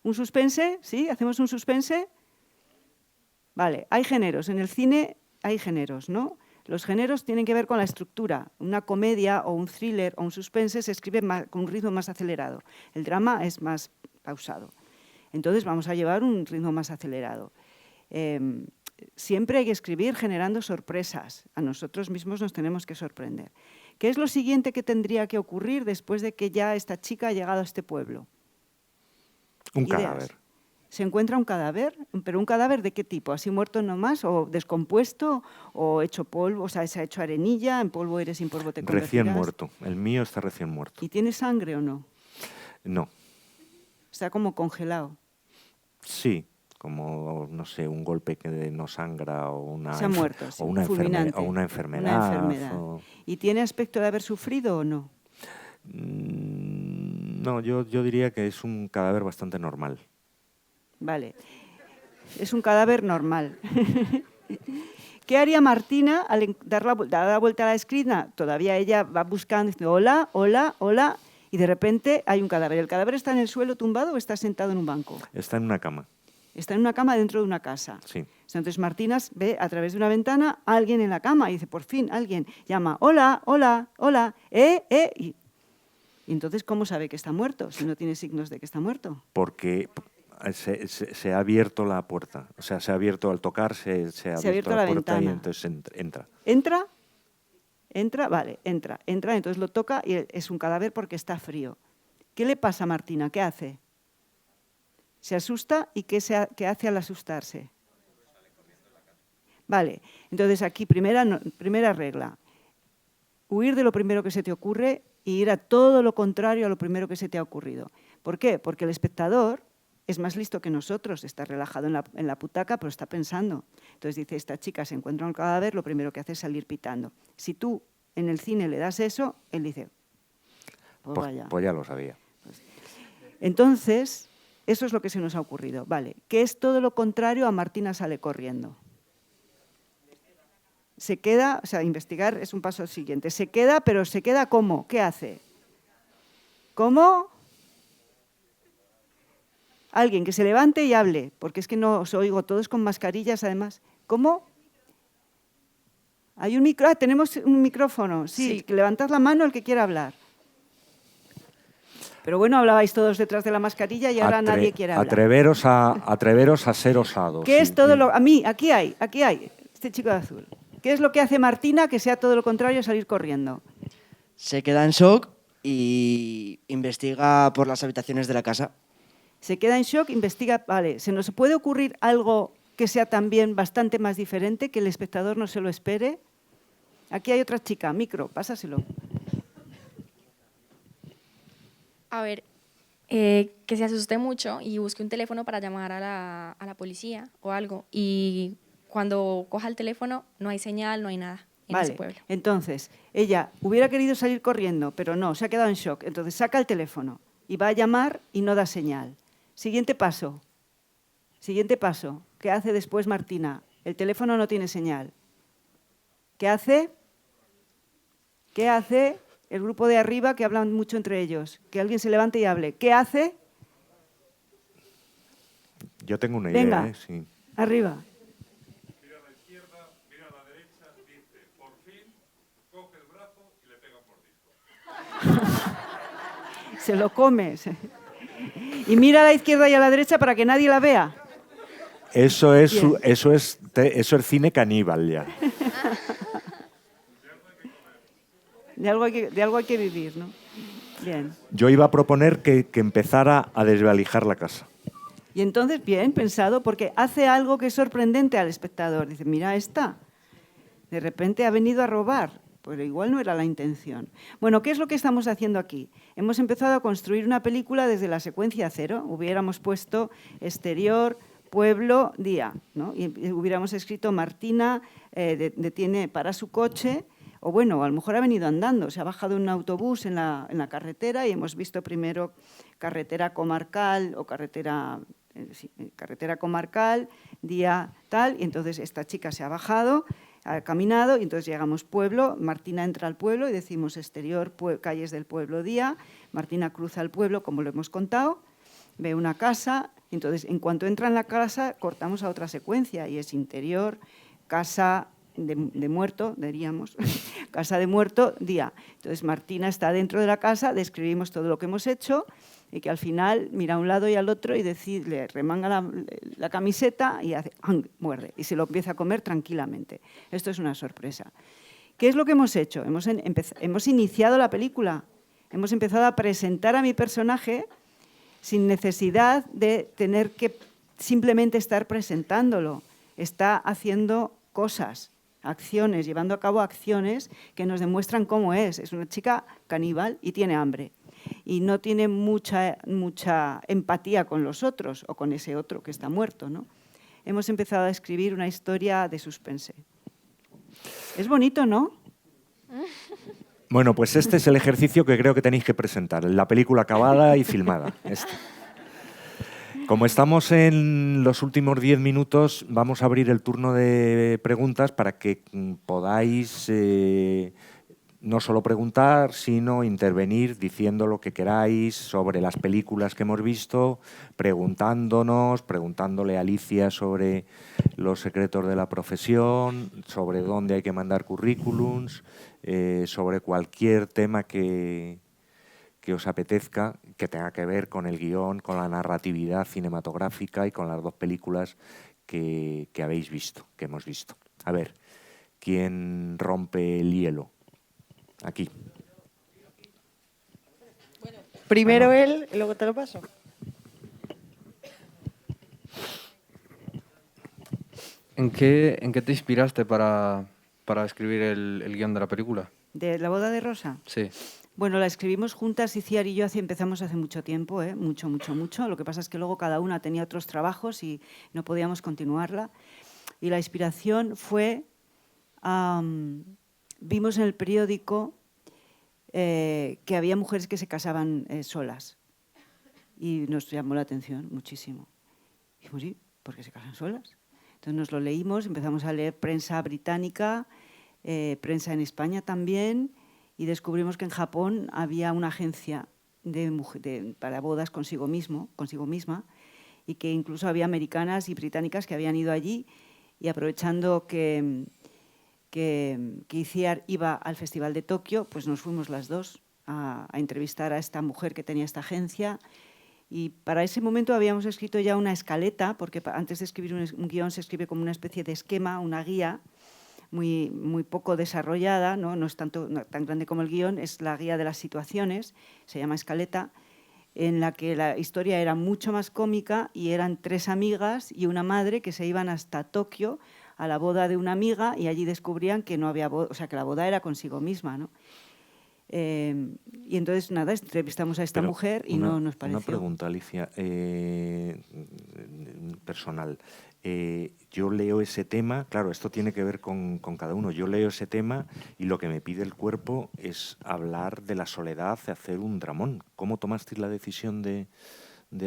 ¿Un suspense? ¿Sí? ¿Hacemos un suspense? Vale, hay géneros. En el cine hay géneros, ¿no? Los géneros tienen que ver con la estructura. Una comedia o un thriller o un suspense se escribe con un ritmo más acelerado. El drama es más pausado. Entonces vamos a llevar un ritmo más acelerado. Siempre hay que escribir generando sorpresas. A nosotros mismos nos tenemos que sorprender. ¿Qué es lo siguiente que tendría que ocurrir después de que ya esta chica ha llegado a este pueblo? Un Ideas. cadáver. Se encuentra un cadáver, pero ¿un cadáver de qué tipo? ¿Así muerto nomás? ¿O descompuesto? ¿O hecho polvo? O sea, ¿se ha hecho arenilla? ¿En polvo eres, sin polvo te convertirás? Recién muerto. El mío está recién muerto. ¿Y tiene sangre o no? No. Está como congelado. Sí, como, no sé, un golpe que no sangra o una, Se ha muerto, sí, o una, fulminante. o una enfermedad. Una enfermedad. ¿Y tiene aspecto de haber sufrido o no? No, yo diría que es un cadáver bastante normal. Vale. Es un cadáver normal. ¿Qué haría Martina al dar la vuelta a la esquina? Todavía ella va buscando, dice, hola, hola, hola, y de repente hay un cadáver. ¿El cadáver está en el suelo tumbado o está sentado en un banco? Está en una cama. Está en una cama dentro de una casa. Sí. Entonces Martina ve a través de una ventana a alguien en la cama y dice, por fin, alguien llama, hola, hola, hola, y entonces, ¿cómo sabe que está muerto si no tiene signos de que está muerto? Porque se ha abierto la puerta. O sea, se ha abierto al tocar, se ha abierto la puerta ventana. y entonces entra. ¿Entra? ¿Entra? Vale, entra, entonces lo toca y es un cadáver porque está frío. ¿Qué le pasa a Martina? ¿Qué hace? Se asusta y ¿qué hace al asustarse? Vale, entonces aquí primera regla. Huir de lo primero que se te ocurre y ir a todo lo contrario a lo primero que se te ha ocurrido. ¿Por qué? Porque el espectador es más listo que nosotros, está relajado en la butaca, pero está pensando. Entonces dice, esta chica se encuentra un cadáver, lo primero que hace es salir pitando. Si tú en el cine le das eso, él dice, pues vaya. Pues ya lo sabía. Entonces, eso es lo que se nos ha ocurrido. Vale, ¿qué es todo lo contrario a Martina sale corriendo? Se queda, o sea, investigar es un paso siguiente. Se queda, pero ¿se queda cómo? ¿Qué hace? ¿Cómo? Alguien que se levante y hable, porque es que no os oigo, todos con mascarillas además. ¿Cómo? Hay un micro, tenemos un micrófono. Sí, que levantad la mano el que quiera hablar. Pero bueno, hablabais todos detrás de la mascarilla y ahora nadie quiere hablar. Atreveros a ser osados. ¿Qué es todo lo...? A mí, aquí hay, este chico de azul. ¿Qué es lo que hace Martina que sea todo lo contrario a salir corriendo? Se queda en shock y investiga por las habitaciones de la casa. Se queda en shock, investiga... Vale, ¿se nos puede ocurrir algo que sea también bastante más diferente, que el espectador no se lo espere? Aquí hay otra chica, micro, pásaselo. A ver, que se asuste mucho y busque un teléfono para llamar a la policía o algo. Y cuando coja el teléfono no hay señal, no hay nada en ese pueblo. Entonces, ella hubiera querido salir corriendo, pero no, se ha quedado en shock. Entonces saca el teléfono y va a llamar y no da señal. Siguiente paso. ¿Qué hace después Martina? El teléfono no tiene señal. ¿Qué hace? El grupo de arriba, que hablan mucho entre ellos. Que alguien se levante y hable. ¿Qué hace? Yo tengo una idea. Venga, sí. arriba. Mira a la izquierda, mira a la derecha, dice, por fin, coge el brazo y le pega un mordisco. Se lo come. Y mira a la izquierda y a la derecha para que nadie la vea. Eso es cine caníbal ya. De algo hay que vivir, ¿no? Bien. Yo iba a proponer que empezara a desvalijar la casa. Y entonces, bien pensado, porque hace algo que es sorprendente al espectador. Dice, mira esta, de repente ha venido a robar, pero igual no era la intención. Bueno, ¿qué es lo que estamos haciendo aquí? Hemos empezado a construir una película desde la secuencia cero. Hubiéramos puesto exterior, pueblo, día, ¿no? Y hubiéramos escrito Martina detiene para su coche, o bueno, a lo mejor ha venido andando, se ha bajado en un autobús en la carretera y hemos visto primero carretera comarcal o carretera comarcal, día tal, y entonces esta chica se ha bajado, ha caminado, y entonces llegamos pueblo, Martina entra al pueblo y decimos exterior, calles del pueblo, día, Martina cruza el pueblo, como lo hemos contado, ve una casa, entonces en cuanto entra en la casa cortamos a otra secuencia y es interior, casa de muerto, diríamos, casa de muerto, día. Entonces Martina está dentro de la casa, describimos todo lo que hemos hecho y que al final mira a un lado y al otro y le remanga la camiseta y hace, muerde, y se lo empieza a comer tranquilamente. Esto es una sorpresa. ¿Qué es lo que hemos hecho? Hemos iniciado la película, hemos empezado a presentar a mi personaje sin necesidad de tener que simplemente estar presentándolo. Está haciendo cosas, acciones, llevando a cabo acciones que nos demuestran cómo es. Es una chica caníbal y tiene hambre. Y no tiene mucha empatía con los otros o con ese otro que está muerto, ¿no? Hemos empezado a escribir una historia de suspense. Es bonito, ¿no? Bueno, pues este es el ejercicio que creo que tenéis que presentar, la película acabada y filmada. Como estamos en los últimos 10 minutos, vamos a abrir el turno de preguntas para que podáis no solo preguntar, sino intervenir diciendo lo que queráis sobre las películas que hemos visto, preguntándole a Alicia sobre los secretos de la profesión, sobre dónde hay que mandar currículums, sobre cualquier tema que os apetezca, que tenga que ver con el guión, con la narratividad cinematográfica y con las dos películas que habéis visto, que hemos visto. A ver, ¿quién rompe el hielo? Aquí. Primero él y luego te lo paso. ¿En qué te inspiraste para escribir el guión de la película? ¿De La boda de Rosa? Sí. Bueno, la escribimos juntas, Iciar y yo, empezamos hace mucho tiempo, mucho. Lo que pasa es que luego cada una tenía otros trabajos y no podíamos continuarla. Y la inspiración fue, vimos en el periódico que había mujeres que se casaban solas y nos llamó la atención muchísimo. Dijimos, sí, ¿por qué se casan solas? Entonces nos lo leímos, empezamos a leer prensa británica, prensa en España también, y descubrimos que en Japón había una agencia para bodas consigo misma, y que incluso había americanas y británicas que habían ido allí, y aprovechando que Iciar iba al Festival de Tokio, pues nos fuimos las dos a entrevistar a esta mujer que tenía esta agencia. Y para ese momento habíamos escrito ya una escaleta, porque antes de escribir un guión se escribe como una especie de esquema, una guía muy, muy poco desarrollada, no es tan grande como el guión, es la guía de las situaciones, se llama escaleta, en la que la historia era mucho más cómica y eran 3 amigas y una madre que se iban hasta Tokio a la boda de una amiga y allí descubrían que no había boda, o sea, que la boda era consigo misma, ¿no? Y entonces, nada, entrevistamos a esta mujer y no nos pareció. Una pregunta, Alicia, personal. Yo leo ese tema, claro, esto tiene que ver con cada uno. Yo leo ese tema y lo que me pide el cuerpo es hablar de la soledad, de hacer un dramón. ¿Cómo tomasteis la decisión de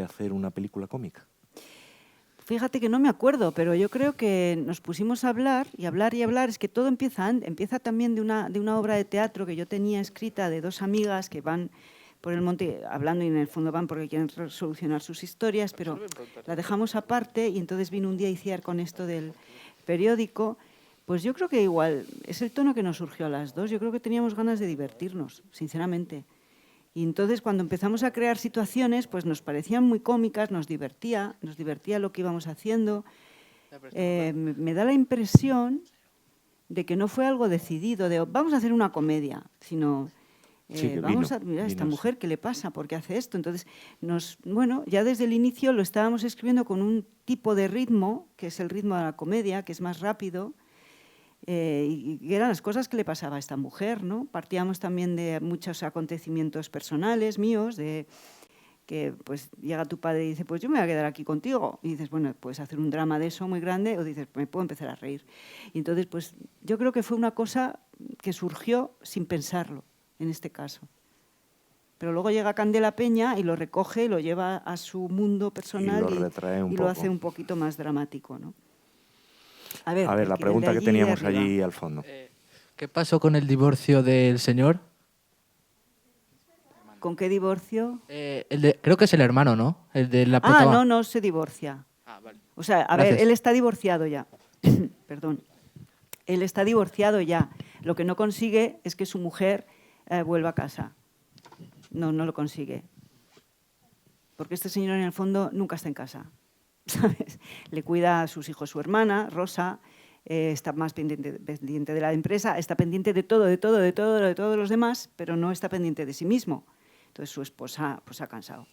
hacer una película cómica? Fíjate que no me acuerdo, pero yo creo que nos pusimos a hablar y hablar y hablar. Es que todo empieza también de una obra de teatro que yo tenía escrita de 2 amigas que van por el monte hablando y en el fondo van porque quieren solucionar sus historias, pero la dejamos aparte y entonces vino un día a Iciar con esto del periódico. Pues yo creo que igual es el tono que nos surgió a las dos. Yo creo que teníamos ganas de divertirnos, sinceramente. Y entonces cuando empezamos a crear situaciones, pues nos parecían muy cómicas, nos divertía lo que íbamos haciendo. Me da la impresión de que no fue algo decidido, de vamos a hacer una comedia, sino Sí, que vamos vino, a mirar a esta vino, mujer, ¿qué le pasa? ¿Por qué hace esto? Entonces, bueno, ya desde el inicio lo estábamos escribiendo con un tipo de ritmo, que es el ritmo de la comedia, que es más rápido, y eran las cosas que le pasaba a esta mujer, ¿no? Partíamos también de muchos acontecimientos personales míos, de que pues llega tu padre y dice, pues yo me voy a quedar aquí contigo. Y dices, bueno, puedes hacer un drama de eso muy grande, o dices, me puedo empezar a reír. Y entonces, pues yo creo que fue una cosa que surgió sin pensarlo, en este caso. Pero luego llega Candela Peña y lo recoge, y lo lleva a su mundo personal y lo retrae un y poco. lo hace un poquito más dramático, ¿no? A ver, la pregunta que teníamos allí al fondo. ¿Qué pasó con el divorcio del señor? ¿Con qué divorcio? Creo que es el hermano, ¿no? El de la protagonista. No se divorcia. Vale. O sea, Gracias. ver, él está divorciado ya. Perdón. Él está divorciado ya. Lo que no consigue es que su mujer vuelva a casa. No lo consigue. Porque este señor, en el fondo, nunca está en casa. ¿Sabes? Le cuida a sus hijos su hermana, Rosa, está más pendiente de la empresa, está pendiente de todos los demás, pero no está pendiente de sí mismo. Entonces su esposa pues ha cansado.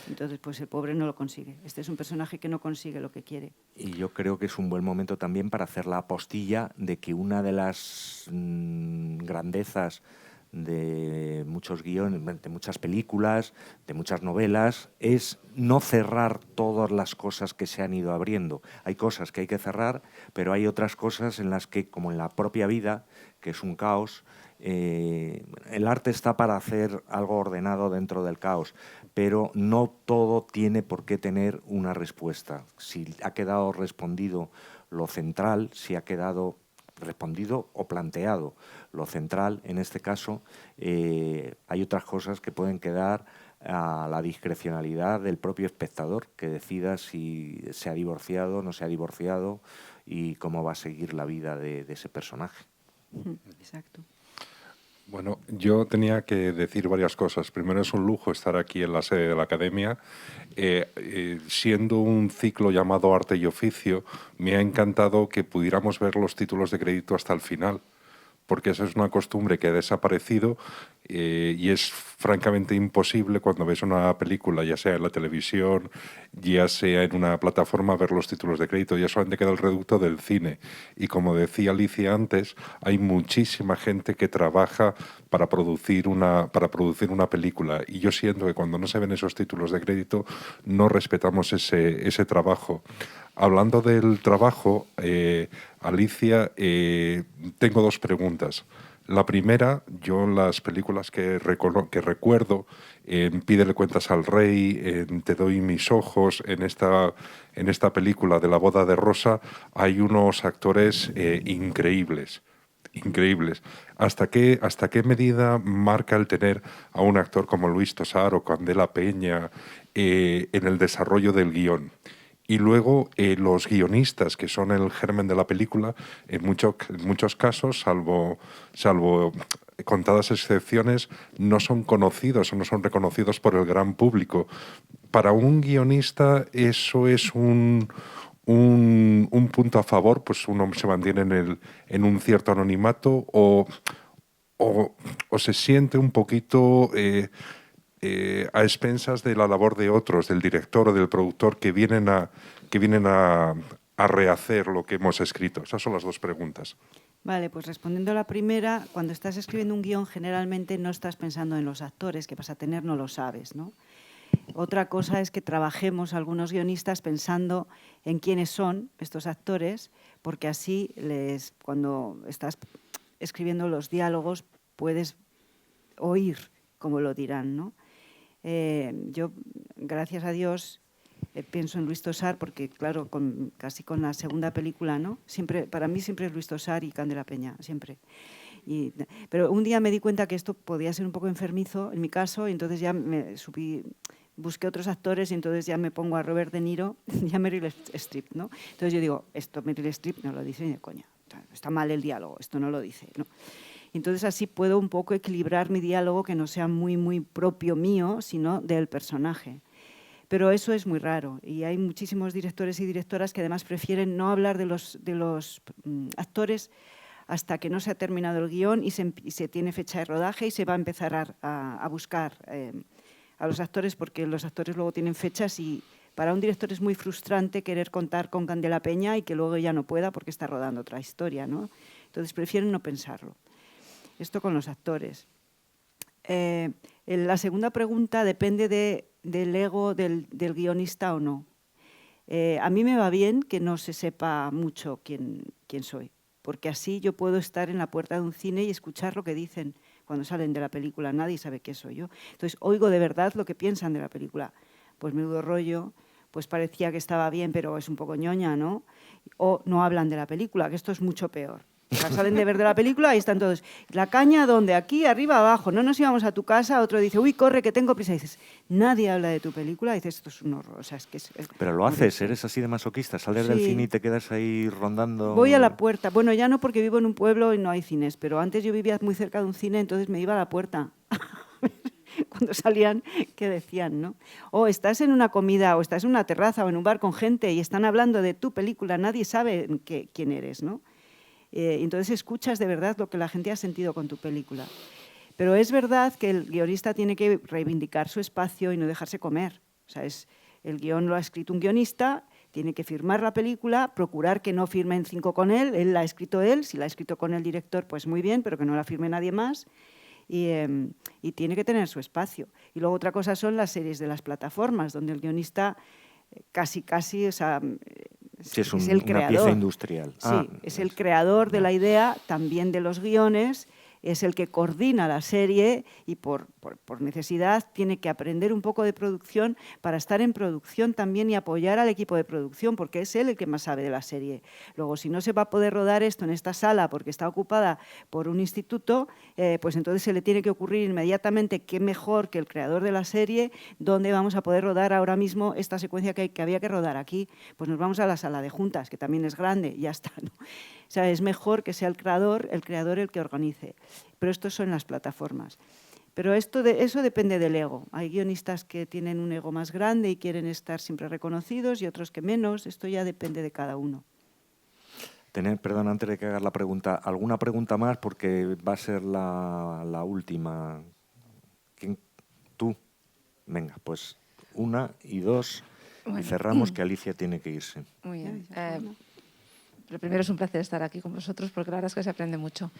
Entonces pues el pobre no lo consigue. Este es un personaje que no consigue lo que quiere. Y yo creo que es un buen momento también para hacer la apostilla de que una de las grandezas de muchos guiones, de muchas películas, de muchas novelas, es no cerrar todas las cosas que se han ido abriendo. Hay cosas que hay que cerrar, pero hay otras cosas en las que, como en la propia vida, que es un caos, el arte está para hacer algo ordenado dentro del caos, pero no todo tiene por qué tener una respuesta. Si ha quedado respondido lo central, si ha quedado respondido o planteado lo central, en este caso, hay otras cosas que pueden quedar a la discrecionalidad del propio espectador, que decida si se ha divorciado, no se ha divorciado y cómo va a seguir la vida de ese personaje. Exacto. Bueno, yo tenía que decir varias cosas. Primero, es un lujo estar aquí en la sede de la Academia. Siendo un ciclo llamado Arte y Oficio, me ha encantado que pudiéramos ver los títulos de crédito hasta el final, porque esa es una costumbre que ha desaparecido y es francamente imposible cuando ves una película, ya sea en la televisión, ya sea en una plataforma, ver los títulos de crédito. Ya solamente queda el reducto del cine. Y como decía Alicia antes, hay muchísima gente que trabaja para producir una película. Y yo siento que cuando no se ven esos títulos de crédito, no respetamos ese trabajo. Hablando del trabajo, Alicia, tengo dos preguntas. La primera, yo en las películas que recuerdo, en Pídele cuentas al rey, en Te doy mis ojos, en esta película de La boda de Rosa, hay unos actores increíbles. ¿Hasta qué medida marca el tener a un actor como Luis Tosar o Candela Peña en el desarrollo del guión? Y luego los guionistas, que son el germen de la película, en muchos casos, salvo contadas excepciones, no son conocidos o no son reconocidos por el gran público. Para un guionista eso es un punto a favor, pues uno se mantiene en un cierto anonimato o se siente un poquito a expensas de la labor de otros, del director o del productor, que vienen a rehacer lo que hemos escrito. Esas son las dos preguntas. Vale, pues respondiendo a la primera, cuando estás escribiendo un guión, generalmente no estás pensando en los actores que vas a tener, no lo sabes, ¿no? Otra cosa es que trabajemos algunos guionistas pensando en quiénes son estos actores, porque así cuando estás escribiendo los diálogos puedes oír cómo lo dirán, ¿no? Yo, gracias a Dios, pienso en Luis Tosar porque, claro, casi con la segunda película, ¿no? Para mí siempre es Luis Tosar y Candela Peña, siempre. Pero un día me di cuenta que esto podía ser un poco enfermizo en mi caso, y entonces ya busqué otros actores y entonces ya me pongo a Robert De Niro y a Meryl Streep, ¿no? Entonces yo digo, esto Meryl Streep no lo dice ni de coña, está mal el diálogo, esto no lo dice, ¿no? Entonces así puedo un poco equilibrar mi diálogo, que no sea muy, muy propio mío, sino del personaje. Pero eso es muy raro y hay muchísimos directores y directoras que además prefieren no hablar de los actores hasta que no se ha terminado el guión y se tiene fecha de rodaje y se va a empezar a buscar a los actores, porque los actores luego tienen fechas y para un director es muy frustrante querer contar con Candela Peña y que luego ya no pueda porque está rodando otra historia, ¿no? Entonces prefieren no pensarlo. Esto con los actores. La segunda pregunta depende del ego del guionista o no. A mí me va bien que no se sepa mucho quién soy, porque así yo puedo estar en la puerta de un cine y escuchar lo que dicen cuando salen de la película. Nadie sabe qué soy yo. Entonces oigo de verdad lo que piensan de la película. Pues menudo rollo, pues parecía que estaba bien, pero es un poco ñoña, ¿no? O no hablan de la película, que esto es mucho peor. O sea, salen de ver de la película, ahí están todos. ¿La caña dónde? Aquí, arriba, abajo. No nos íbamos a tu casa. Otro dice, uy, corre, que tengo prisa. Y dices, nadie habla de tu película. Y dices, esto es un horror. O sea, es que pero lo haces, eres así de masoquista. Sales del cine y te quedas ahí rondando. Voy a la puerta. Bueno, ya no, porque vivo en un pueblo y no hay cines. Pero antes yo vivía muy cerca de un cine, entonces me iba a la puerta. Cuando salían, ¿qué decían, no? O estás en una comida, o estás en una terraza o en un bar con gente y están hablando de tu película. Nadie sabe quién eres, ¿no? Entonces escuchas de verdad lo que la gente ha sentido con tu película. Pero es verdad que el guionista tiene que reivindicar su espacio y no dejarse comer. O sea, el guión lo ha escrito un guionista, tiene que firmar la película, procurar que no firmen 5 con él la ha escrito él, si la ha escrito con el director, pues muy bien, pero que no la firme nadie más. Y tiene que tener su espacio. Y luego otra cosa son las series de las plataformas, donde el guionista casi, o sea, sí, es el creador. Una pieza industrial. Sí, es el creador de la idea, también de los guiones, es el que coordina la serie y por necesidad tiene que aprender un poco de producción para estar en producción también y apoyar al equipo de producción, porque es él el que más sabe de la serie. Luego, si no se va a poder rodar esto en esta sala porque está ocupada por un instituto, pues entonces se le tiene que ocurrir inmediatamente qué mejor que el creador de la serie, dónde vamos a poder rodar ahora mismo esta secuencia que había que rodar aquí. Pues nos vamos a la sala de juntas, que también es grande, y ya está, ¿no? O sea, es mejor que sea el creador el que organice. Pero esto son las plataformas. Pero eso depende del ego. Hay guionistas que tienen un ego más grande y quieren estar siempre reconocidos y otros que menos. Esto ya depende de cada uno. Perdón, antes de que hagas la pregunta, ¿alguna pregunta más? Porque va a ser la última. ¿Tú? Venga, pues 1 y 2 y cerramos, que Alicia tiene que irse. Muy bien. Lo primero, es un placer estar aquí con vosotros porque la verdad es que se aprende mucho.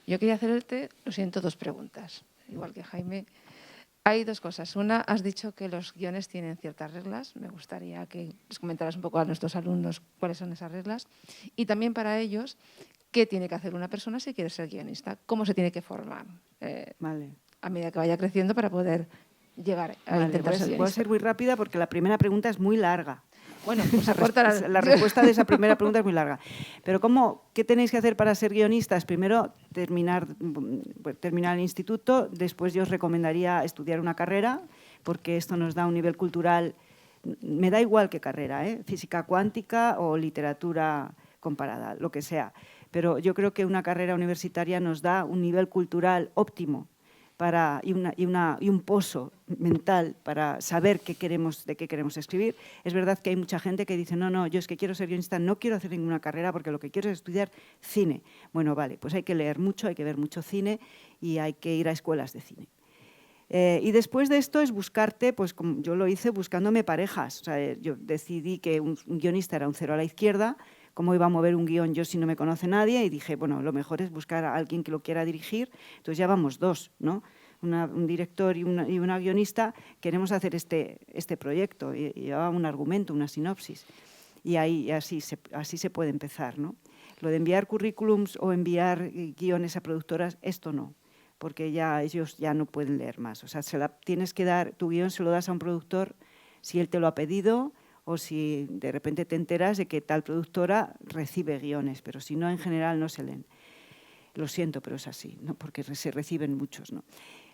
Yo quería hacerte, lo siento, 2 preguntas, igual que Jaime. Hay 2 cosas. Una, has dicho que los guiones tienen ciertas reglas. Me gustaría que les comentaras un poco a nuestros alumnos cuáles son esas reglas. Y también para ellos, ¿qué tiene que hacer una persona si quiere ser guionista? ¿Cómo se tiene que formar a medida que vaya creciendo para poder llegar a intentar ser guionista? Voy a ser muy rápida porque la primera pregunta es muy larga. Bueno, pues la respuesta de esa primera pregunta es muy larga. Pero ¿qué tenéis que hacer para ser guionistas? Primero, terminar el instituto. Después yo os recomendaría estudiar una carrera, porque esto nos da un nivel cultural. Me da igual qué carrera, física cuántica o literatura comparada, lo que sea. Pero yo creo que una carrera universitaria nos da un nivel cultural óptimo y un pozo mental para saber de qué queremos escribir. Es verdad que hay mucha gente que dice, no, yo es que quiero ser guionista, no quiero hacer ninguna carrera porque lo que quiero es estudiar cine. Bueno, vale, pues hay que leer mucho, hay que ver mucho cine y hay que ir a escuelas de cine. Y después de esto es buscarte, pues como yo lo hice buscándome parejas. O sea, yo decidí que un guionista era un 0 a la izquierda. ¿Cómo iba a mover un guión yo si no me conoce nadie? Y dije, bueno, lo mejor es buscar a alguien que lo quiera dirigir. Entonces ya vamos 2, ¿no? Un director y una guionista. Queremos hacer este proyecto. Y llevaba un argumento, una sinopsis. Y así se puede empezar, ¿no? Lo de enviar currículums o enviar guiones a productoras, esto no, porque ya ellos ya no pueden leer más. O sea, tienes que dar, tu guión se lo das a un productor si él te lo ha pedido, o si de repente te enteras de que tal productora recibe guiones, pero si no, en general no se leen. Lo siento, pero es así, ¿no? Porque se reciben muchos, ¿no?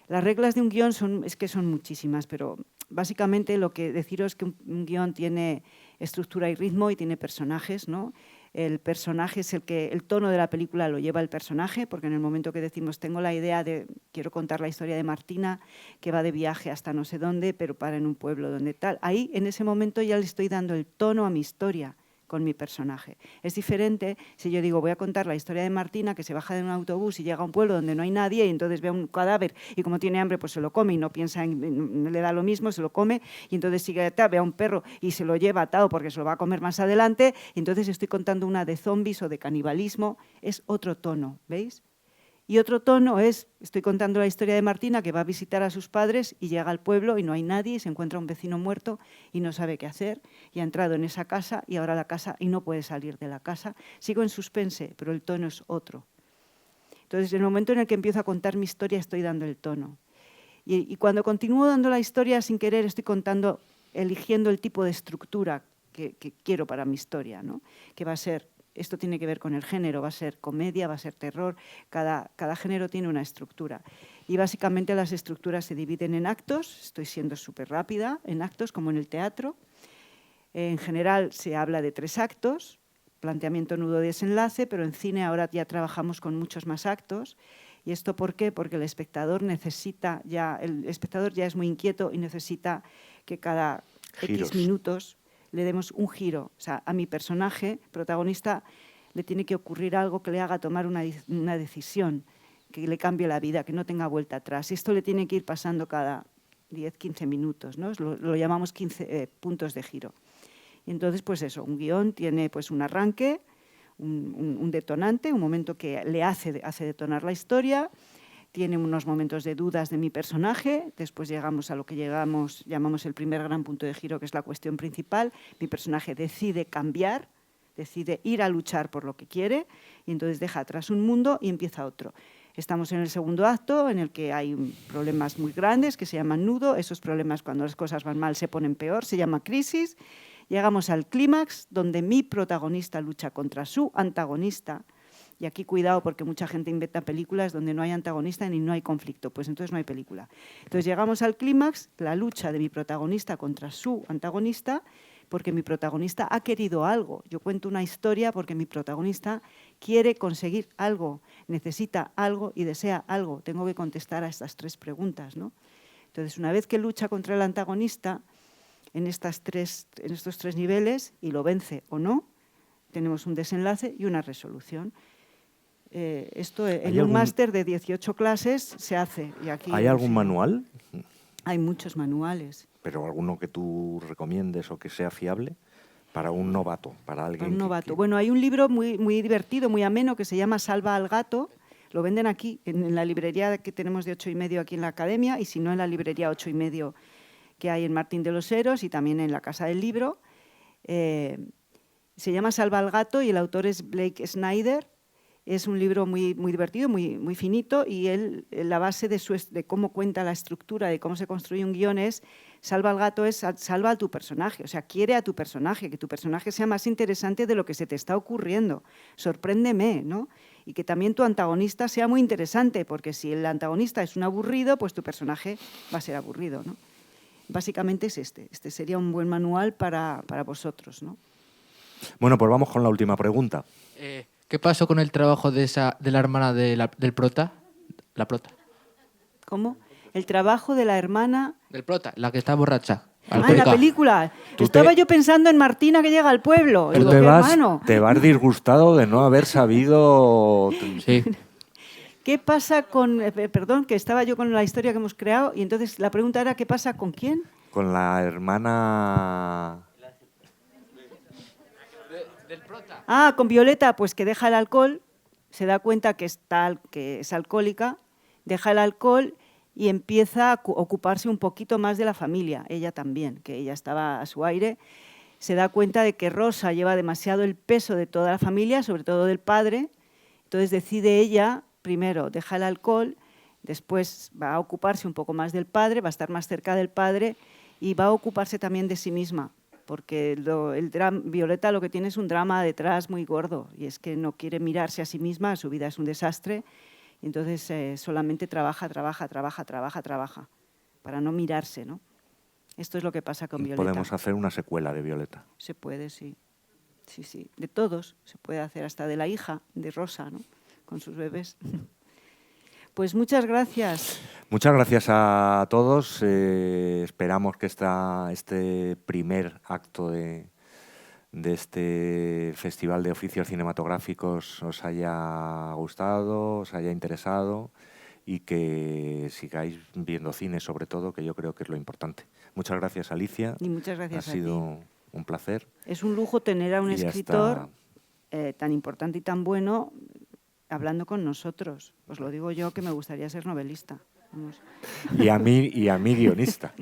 Las reglas de un guión son muchísimas, pero básicamente lo que deciros es que un guión tiene estructura y ritmo y tiene personajes, ¿no? El personaje es el tono de la película lo lleva el personaje, porque en el momento que decimos tengo la idea de, quiero contar la historia de Martina, que va de viaje hasta no sé dónde, pero para en un pueblo donde tal, ahí en ese momento ya le estoy dando el tono a mi historia con mi personaje. Es diferente si yo digo, voy a contar la historia de Martina, que se baja de un autobús y llega a un pueblo donde no hay nadie y entonces ve un cadáver y como tiene hambre pues se lo come y no piensa, le da lo mismo, se lo come y entonces sigue, ve a un perro y se lo lleva atado porque se lo va a comer más adelante y entonces estoy contando una de zombies o de canibalismo. Es otro tono, ¿veis? Y otro tono es, estoy contando la historia de Martina que va a visitar a sus padres y llega al pueblo y no hay nadie y se encuentra un vecino muerto y no sabe qué hacer y ha entrado en esa casa y ahora la casa y no puede salir de la casa. Sigo en suspense, pero el tono es otro. Entonces, en el momento en el que empiezo a contar mi historia estoy dando el tono. Y cuando continúo dando la historia sin querer estoy contando, eligiendo el tipo de estructura que quiero para mi historia, ¿no? Que va a ser... Esto tiene que ver con el género, va a ser comedia, va a ser terror, cada género tiene una estructura. Y básicamente las estructuras se dividen en actos, estoy siendo súper rápida, en actos como en el teatro. En general se habla de 3 actos, planteamiento, nudo, desenlace, pero en cine ahora ya trabajamos con muchos más actos. ¿Y esto por qué? Porque el espectador ya es muy inquieto y necesita que cada Giros. X minutos le demos un giro. O sea, a mi personaje, protagonista, le tiene que ocurrir algo que le haga tomar una decisión, que le cambie la vida, que no tenga vuelta atrás. Y esto le tiene que ir pasando cada 10, 15 minutos, ¿no? Lo llamamos 15 puntos de giro. Y entonces, pues eso, un guión tiene pues un arranque, un detonante, un momento que le hace detonar la historia, tiene unos momentos de dudas de mi personaje, después llegamos a lo que llamamos el primer gran punto de giro, que es la cuestión principal. Mi personaje decide cambiar, decide ir a luchar por lo que quiere y entonces deja atrás un mundo y empieza otro. Estamos en el segundo acto, en el que hay problemas muy grandes que se llaman nudo. Esos problemas, cuando las cosas van mal, se ponen peor, se llama crisis. Llegamos al clímax, donde mi protagonista lucha contra su antagonista. Y aquí cuidado porque mucha gente inventa películas donde no hay antagonista ni no hay conflicto, pues entonces no hay película. Entonces llegamos al clímax, la lucha de mi protagonista contra su antagonista, porque mi protagonista ha querido algo. Yo cuento una historia porque mi protagonista quiere conseguir algo, necesita algo y desea algo. Tengo que contestar a estas 3 preguntas, ¿no? Entonces, una vez que lucha contra el antagonista en estos 3 niveles y lo vence o no, tenemos un desenlace y una resolución. Esto en un máster de 18 clases se hace. Y aquí, ¿Hay algún manual? Hay muchos manuales. ¿Pero alguno que tú recomiendes o que sea fiable para un novato, para alguien? Para un novato. Bueno, hay un libro muy, muy divertido, muy ameno, que se llama Salva al gato. Lo venden aquí, en la librería que tenemos de 8,5 aquí en la Academia, y si no, en la librería 8,5 que hay en Martín de los Heros y también en la Casa del Libro. Se llama Salva al gato y el autor es Blake Snyder. Es un libro muy, muy divertido, muy, muy finito, y la base de cómo cuenta la estructura, de cómo se construye un guión es, salva al gato es salva a tu personaje, o sea, quiere a tu personaje, que tu personaje sea más interesante de lo que se te está ocurriendo, sorpréndeme, ¿no? Y que también tu antagonista sea muy interesante, porque si el antagonista es un aburrido, pues tu personaje va a ser aburrido, ¿no? Básicamente es este sería un buen manual para vosotros, ¿no? Bueno, pues vamos con la última pregunta. ¿Qué pasó con el trabajo de la hermana del prota? La prota. ¿Cómo? El trabajo de la hermana... Del prota, la que está borracha. En la película. Estaba yo pensando en Martina que llega al pueblo. Tú te vas disgustado de no haber sabido... Sí. ¿Qué pasa con...? Perdón, que estaba yo con la historia que hemos creado y entonces la pregunta era ¿qué pasa con quién? Con la hermana... Con Violeta, pues que deja el alcohol, se da cuenta que es alcohólica, deja el alcohol y empieza a ocuparse un poquito más de la familia, ella también, que ella estaba a su aire. Se da cuenta de que Rosa lleva demasiado el peso de toda la familia, sobre todo del padre, entonces decide ella, primero, deja el alcohol, después va a ocuparse un poco más del padre, va a estar más cerca del padre y va a ocuparse también de sí misma. Porque Violeta lo que tiene es un drama detrás muy gordo y es que no quiere mirarse a sí misma, su vida es un desastre y entonces solamente trabaja para no mirarse, ¿no? Esto es lo que pasa con Violeta. Podemos hacer una secuela de Violeta. Se puede, sí. Sí, de todos se puede hacer, hasta de la hija de Rosa, ¿no? Con sus bebés. Pues muchas gracias. Muchas gracias a todos. Esperamos que este primer acto de de este Festival de Oficios Cinematográficos os haya gustado, os haya interesado y que sigáis viendo cine, sobre todo, que yo creo que es lo importante. Muchas gracias, Alicia. Y muchas gracias ha a ti. sido un placer. Es un lujo tener a un Y escritor tan importante y tan bueno hablando con nosotros. Os lo digo yo, que me gustaría ser novelista. Vamos. Y a mí guionista.